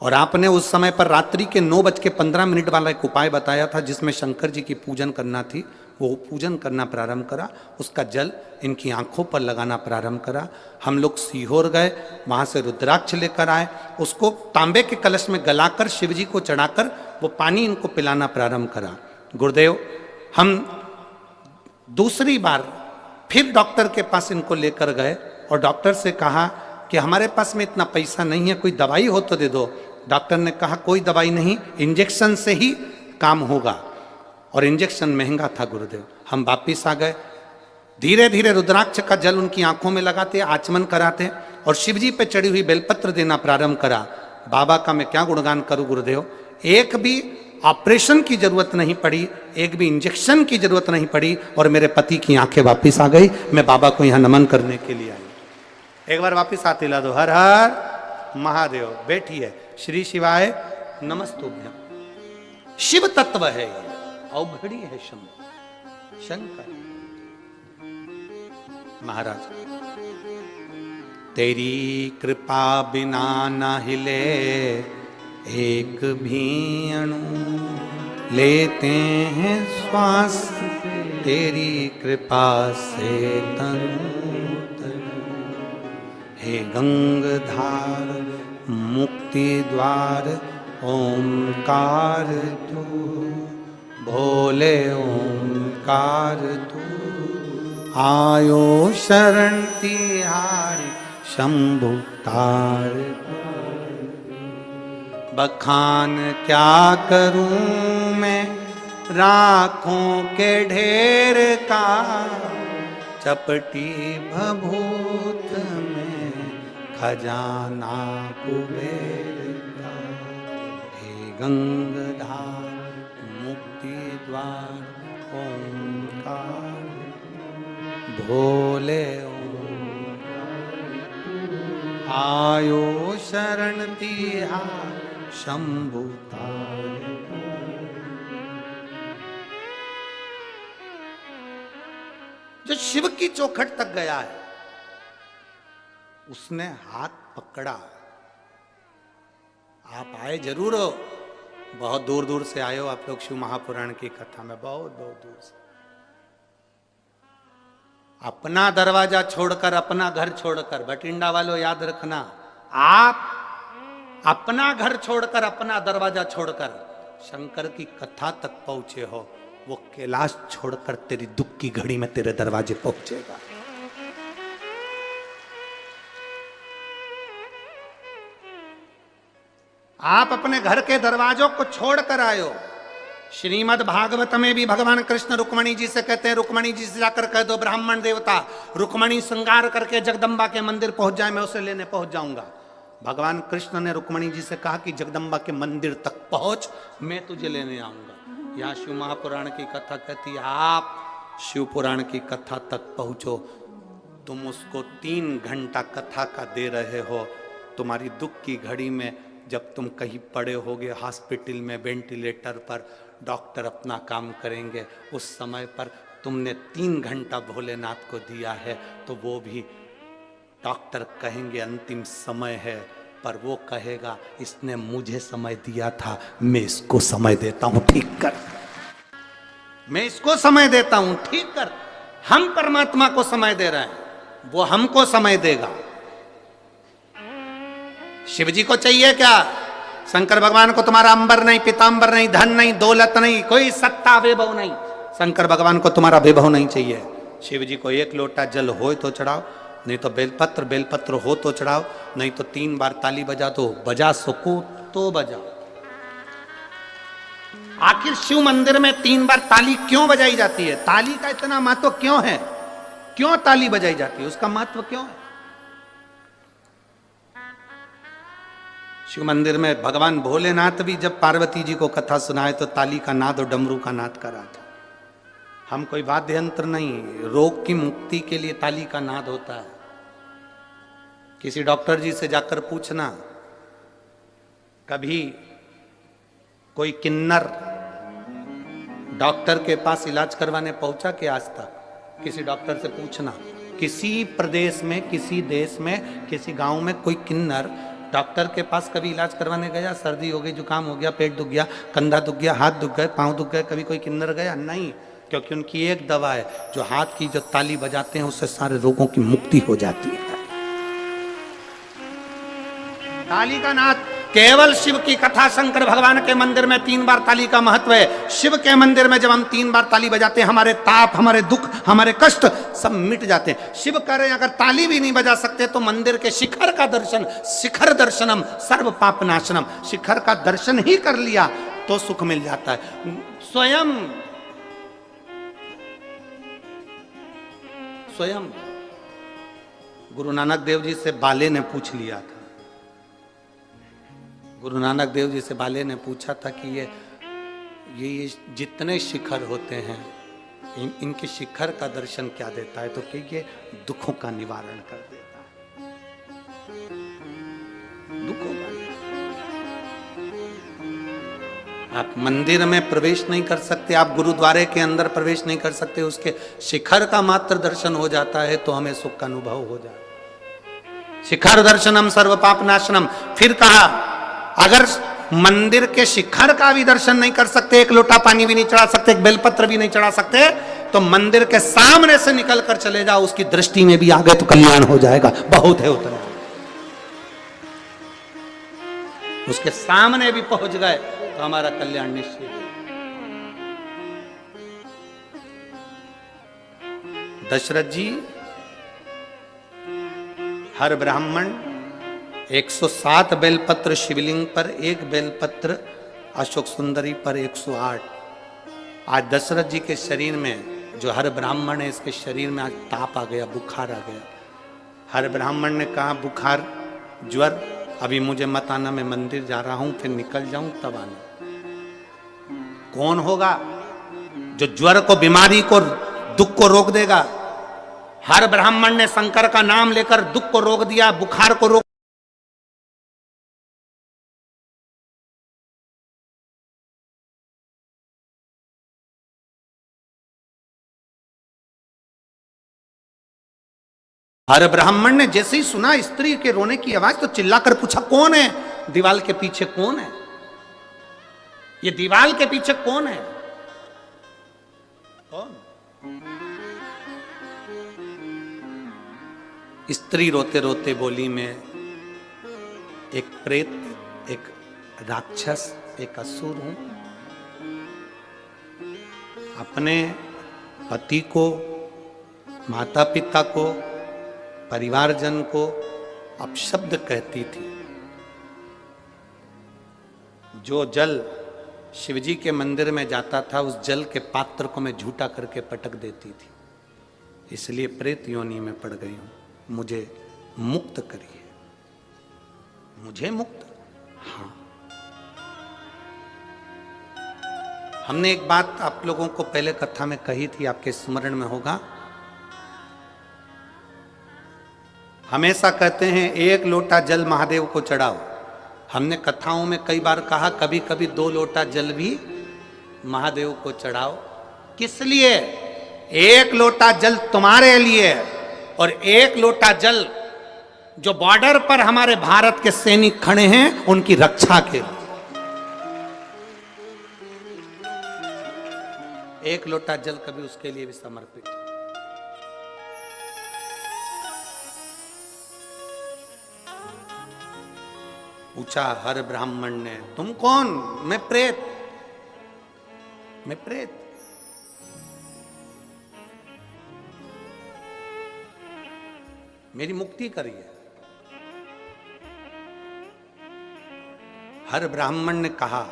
और आपने उस समय पर रात्रि के 9:15 वाला एक उपाय बताया था, जिसमें शंकर जी की पूजन करना थी। वो पूजन करना प्रारंभ करा, उसका जल इनकी आंखों पर लगाना प्रारंभ करा। हम लोग सीहोर गए, वहाँ से रुद्राक्ष लेकर आए, उसको तांबे के कलश में गलाकर शिव जी को चढ़ाकर वो पानी इनको पिलाना प्रारंभ करा। गुरुदेव, हम दूसरी बार फिर डॉक्टर के पास इनको लेकर गए और डॉक्टर से कहा कि हमारे पास में इतना पैसा नहीं है, कोई दवाई हो तो दे दो। डॉक्टर ने कहा कोई दवाई नहीं, इंजेक्शन से ही काम होगा। और इंजेक्शन महंगा था गुरुदेव। हम वापिस आ गए, धीरे धीरे रुद्राक्ष का जल उनकी आंखों में लगाते, आचमन कराते और शिवजी पे चढ़ी हुई बेलपत्र देना प्रारंभ करा। बाबा का मैं क्या गुणगान करूं गुरुदेव, एक भी ऑपरेशन की जरूरत नहीं पड़ी, एक भी इंजेक्शन की जरूरत नहीं पड़ी और मेरे पति की आंखें वापिस आ गई। मैं बाबा को यहाँ नमन करने के लिए आई। एक बार वापिस आते ला दो। हर हर महादेव। बैठिए। श्री शिवाय नमस्तुभ्यम। शिव तत्व है ये, अवघड़ी है शंकर। महाराज, तेरी कृपा बिना न हिले एक भी अणु, लेते हैं श्वास तेरी कृपा से तनु तनु। हे गंगाधार मुक्ति द्वार ओंकार तू, भोले ओंकार तू। आयो शरण तिहारी शंभु तार। बखान क्या करूं मैं राखों के ढेर का, चपटी भभूत में खजाना कुबेर का। हे गंगाधार मुक्ति द्वार ओंकार, भोले आयो शरण तिहार शंभु तार। जो शिव की चौखट तक गया है, उसने हाथ पकड़ा। आप आए जरूर हो, बहुत दूर दूर से आए हो आप लोग शिव महापुराण की कथा में, बहुत बहुत दूर से। अपना दरवाजा छोड़कर, अपना घर छोड़कर, बठिंडा वालों याद रखना, आप अपना घर छोड़कर, अपना दरवाजा छोड़कर शंकर की कथा तक पहुंचे हो। वो कैलाश छोड़कर तेरी दुख की घड़ी में तेरे दरवाजे पहुंचेगा। आप अपने घर के दरवाजों को छोड़कर आए हो। श्रीमद् भागवत में भी भगवान कृष्ण रुक्मणी जी से कहते हैं, रुक्मणी जी से जाकर कह दो ब्राह्मण देवता रुक्मणी श्रृंगार करके जगदम्बा के मंदिर पहुंच जाए, मैं उसे लेने पहुंच जाऊंगा। भगवान कृष्ण ने रुक्मणी जी से कहा कि जगदम्बा के मंदिर तक पहुंच, मैं तुझे लेने आऊंगा। यहाँ शिव महापुराण की कथा कहती है, आप शिव पुराण की कथा तक पहुंचो। तुम उसको 3 घंटा कथा का दे रहे हो। तुम्हारी दुख की घड़ी में जब तुम कहीं पड़े होगे हॉस्पिटल में वेंटिलेटर पर, डॉक्टर अपना काम करेंगे, उस समय पर तुमने 3 घंटा भोलेनाथ को दिया है, तो वो भी डॉक्टर कहेंगे अंतिम समय है, पर वो कहेगा इसने मुझे समय दिया था, मैं इसको समय देता हूं, ठीक कर। मैं इसको समय देता हूं, ठीक कर। हम परमात्मा को समय दे रहे हैं, वो हमको समय देगा। शिव जी को चाहिए क्या? शंकर भगवान को तुम्हारा अंबर नहीं, पीतांबर नहीं, धन नहीं, दौलत नहीं, कोई सत्ता वैभव नहीं। शंकर भगवान को तुम्हारा वैभव नहीं चाहिए। शिव जी को 1 लोटा जल हो तो चढ़ाओ, नहीं तो बेलपत्र हो तो चढ़ाओ, नहीं तो 3 बार ताली बजा दो, बजा सको तो बजाओ। आखिर शिव मंदिर में 3 बार ताली क्यों बजाई जाती है? ताली का इतना महत्व क्यों है? क्यों ताली बजाई जाती है, उसका महत्व क्यों है? शिव मंदिर में भगवान भोलेनाथ भी जब पार्वती जी को कथा सुनाए तो ताली का नाद और डमरू का नाद करा था। हम कोई वाद्य यंत्र नहीं, रोग की मुक्ति के लिए ताली का नाद होता है। किसी डॉक्टर जी से जाकर पूछना, कभी कोई किन्नर डॉक्टर के पास इलाज करवाने पहुंचा कि आज तक? किसी डॉक्टर से पूछना, किसी प्रदेश में, किसी देश में, किसी गांव में कोई किन्नर डॉक्टर के पास कभी इलाज करवाने गया? सर्दी हो गई, जुकाम हो गया, पेट दुख गया, कंधा दुख गया, हाथ दुख गए, पांव दुख गए, कभी कोई किन्नर गया? नहीं, क्योंकि उनकी एक दवा है, जो हाथ की जो ताली बजाते हैं उससे सारे रोगों की मुक्ति हो जाती है। ताली का नाद केवल शिव की कथा, शंकर भगवान के मंदिर में 3 बार ताली का महत्व है। शिव के मंदिर में जब हम 3 बार ताली बजाते हैं, हमारे ताप, हमारे दुख, हमारे कष्ट सब मिट जाते हैं। शिव कह रहे हैं अगर ताली भी नहीं बजा सकते तो मंदिर के शिखर का दर्शन, शिखर दर्शनम सर्व पाप नाशनम, शिखर का दर्शन ही कर लिया तो सुख मिल जाता है। स्वयं गुरु नानक देव जी से बाले ने पूछ लिया था। गुरु नानक देव जी से बाले ने पूछा था कि ये जितने शिखर होते हैं, इनके शिखर का दर्शन क्या देता है? तो कि ये दुखों का निवारण कर देता है, दुखों का। आप मंदिर में प्रवेश नहीं कर सकते, आप गुरुद्वारे के अंदर प्रवेश नहीं कर सकते, उसके शिखर का मात्र दर्शन हो जाता है तो हमें सुख का अनुभव हो जाता है। शिखर दर्शनम सर्व पाप नाशनम। फिर कहा अगर मंदिर के शिखर का भी दर्शन नहीं कर सकते, एक लोटा पानी भी नहीं चढ़ा सकते, एक बेलपत्र भी नहीं चढ़ा सकते, तो मंदिर के सामने से निकल कर चले जाओ, उसकी दृष्टि में भी आ गए तो कल्याण हो जाएगा। बहुत है उतना, उसके सामने भी पहुंच गए तो हमारा कल्याण निश्चित है। दशरथ जी, हर ब्राह्मण 107 बेलपत्र शिवलिंग पर, एक बेलपत्र अशोक सुंदरी पर 108। आज दशरथ जी के शरीर में, जो हर ब्राह्मण है, इसके शरीर में आज ताप आ गया, बुखार आ गया। हर ब्राह्मण ने कहा बुखार, ज्वर, अभी मुझे मत आना, मैं मंदिर जा रहा हूं, फिर निकल जाऊं तब आना। कौन होगा जो ज्वर को, बीमारी को, दुख को रोक देगा? हर ब्राह्मण ने शंकर का नाम लेकर दुख को रोक दिया, बुखार को रोक। हर ब्राह्मण ने जैसे ही सुना स्त्री के रोने की आवाज तो चिल्लाकर पूछा कौन है? दीवाल के पीछे कौन है? ये दीवाल के पीछे कौन है? कौन? स्त्री रोते रोते बोली, मैं एक प्रेत, एक राक्षस, एक असुर हूं। अपने पति को, माता पिता को, परिवारजन को अपशब्द कहती थी। जो जल शिवजी के मंदिर में जाता था, उस जल के पात्र को मैं झूठा करके पटक देती थी। इसलिए प्रेत योनि में पड़ गई हूं, मुझे मुक्त करिए। मुझे मुक्त? हाँ। हमने एक बात आप लोगों को पहले कथा में कही थी, आपके स्मरण में होगा। हमेशा कहते हैं 1 लोटा जल महादेव को चढ़ाओ। हमने कथाओं में कई बार कहा कभी कभी 2 लोटा जल भी महादेव को चढ़ाओ। किस लिए? 1 लोटा जल तुम्हारे लिए और 1 लोटा जल जो बॉर्डर पर हमारे भारत के सैनिक खड़े हैं उनकी रक्षा के लिए। 1 लोटा जल कभी उसके लिए भी समर्पित। पूछा हर ब्राह्मण ने, तुम कौन? मैं प्रेत, मैं प्रेत। मेरी मुक्ति करिए। हर ब्राह्मण ने कहा,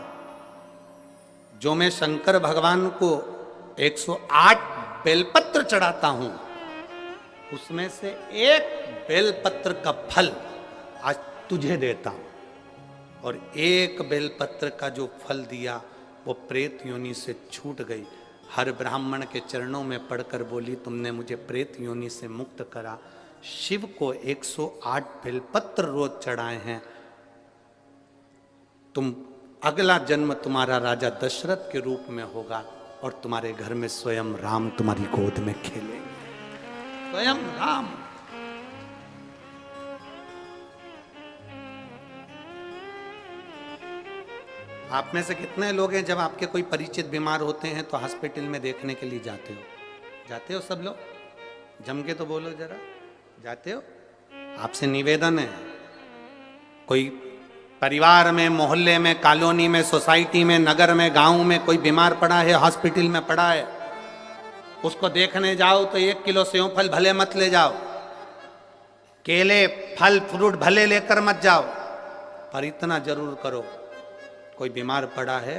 जो मैं शंकर भगवान को 108 बेलपत्र चढ़ाता हूं, उसमें से एक बेलपत्र का फल आज तुझे देता हूं। और एक बेलपत्र का जो फल दिया वो प्रेत योनि से छूट गई। हर ब्राह्मण के चरणों में पड़कर बोली, तुमने मुझे प्रेत योनि से मुक्त करा। शिव को 108 बेलपत्र रोज चढ़ाए हैं। तुम अगला जन्म तुम्हारा राजा दशरथ के रूप में होगा और तुम्हारे घर में स्वयं राम तुम्हारी गोद में खेलेंगे, स्वयं राम। आप में से कितने लोग हैं जब आपके कोई परिचित बीमार होते हैं तो हॉस्पिटल में देखने के लिए जाते हो? जाते हो सब लोग? जम के तो बोलो जरा, जाते हो? आपसे निवेदन है, कोई परिवार में, मोहल्ले में, कॉलोनी में, सोसाइटी में, नगर में, गांव में कोई बीमार पड़ा है, हॉस्पिटल में पड़ा है, उसको देखने जाओ तो 1 किलो सेव फल भले मत ले जाओ, केले फल फ्रूट भले लेकर मत जाओ, पर इतना जरूर करो, कोई बीमार पड़ा है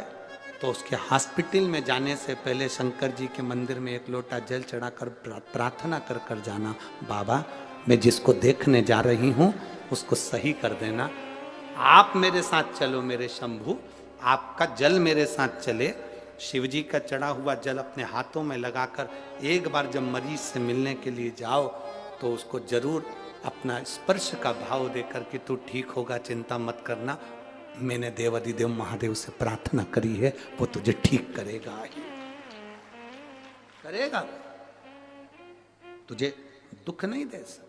तो उसके हॉस्पिटल में जाने से पहले शंकर जी के मंदिर में 1 लोटा जल चढ़ाकर प्रार्थना कर कर जाना, बाबा मैं जिसको देखने जा रही हूं उसको सही कर देना। आप मेरे साथ चलो मेरे शंभू, आपका जल मेरे साथ चले। शिव जी का चढ़ा हुआ जल अपने हाथों में लगाकर एक बार जब मरीज से मिलने के लिए जाओ तो उसको जरूर अपना स्पर्श का भाव देकर कि तू ठीक होगा, चिंता मत करना, मैंने देवाधिदेव महादेव से प्रार्थना करी है, वो तुझे ठीक करेगा ही करेगा, तुझे दुख नहीं दे सकता।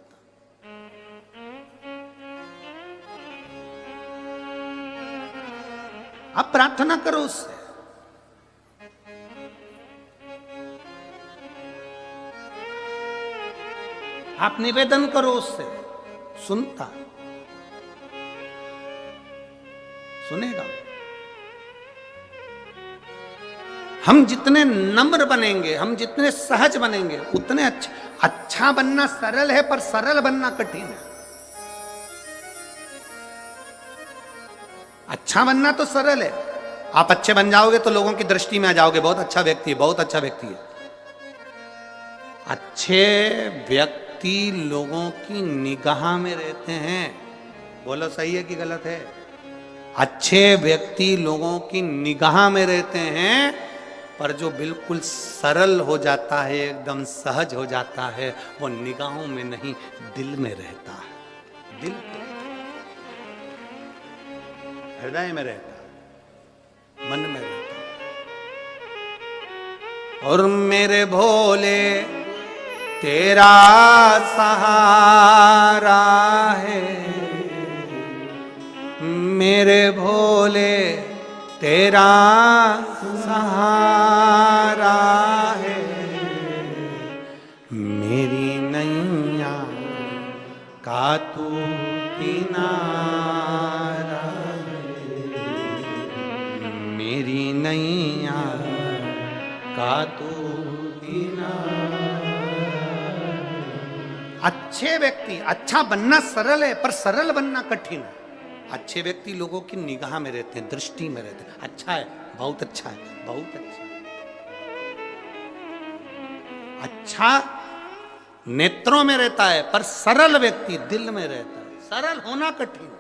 आप प्रार्थना करो उससे, आप निवेदन करो उससे, सुनता, सुनेगा। हम जितने नम्र बनेंगे, हम जितने सहज बनेंगे उतने अच्छे। अच्छा बनना सरल है पर सरल बनना कठिन है। अच्छा बनना तो सरल है, आप अच्छे बन जाओगे तो लोगों की दृष्टि में आ जाओगे, बहुत अच्छा व्यक्ति है, बहुत अच्छा व्यक्ति है। अच्छे व्यक्ति लोगों की निगाह में रहते हैं, बोलो सही है कि गलत है? अच्छे व्यक्ति लोगों की निगाह में रहते हैं, पर जो बिल्कुल सरल हो जाता है, एकदम सहज हो जाता है, वो निगाहों में नहीं दिल में रहता है, दिल पे, हृदय में रहता है, मन में रहता है। और मेरे भोले तेरा सहारा है, मेरे भोले तेरा सहारा है, मेरी नैया का तू किनारा है, मेरी नैया का तू किनारा। अच्छे व्यक्ति, अच्छा बनना सरल है पर सरल बनना कठिन है। अच्छे व्यक्ति लोगों की निगाह में रहते हैं, दृष्टि में रहते हैं, अच्छा है, बहुत अच्छा है, बहुत अच्छा है। अच्छा नेत्रों में रहता है पर सरल व्यक्ति दिल में रहता है। सरल होना कठिन है।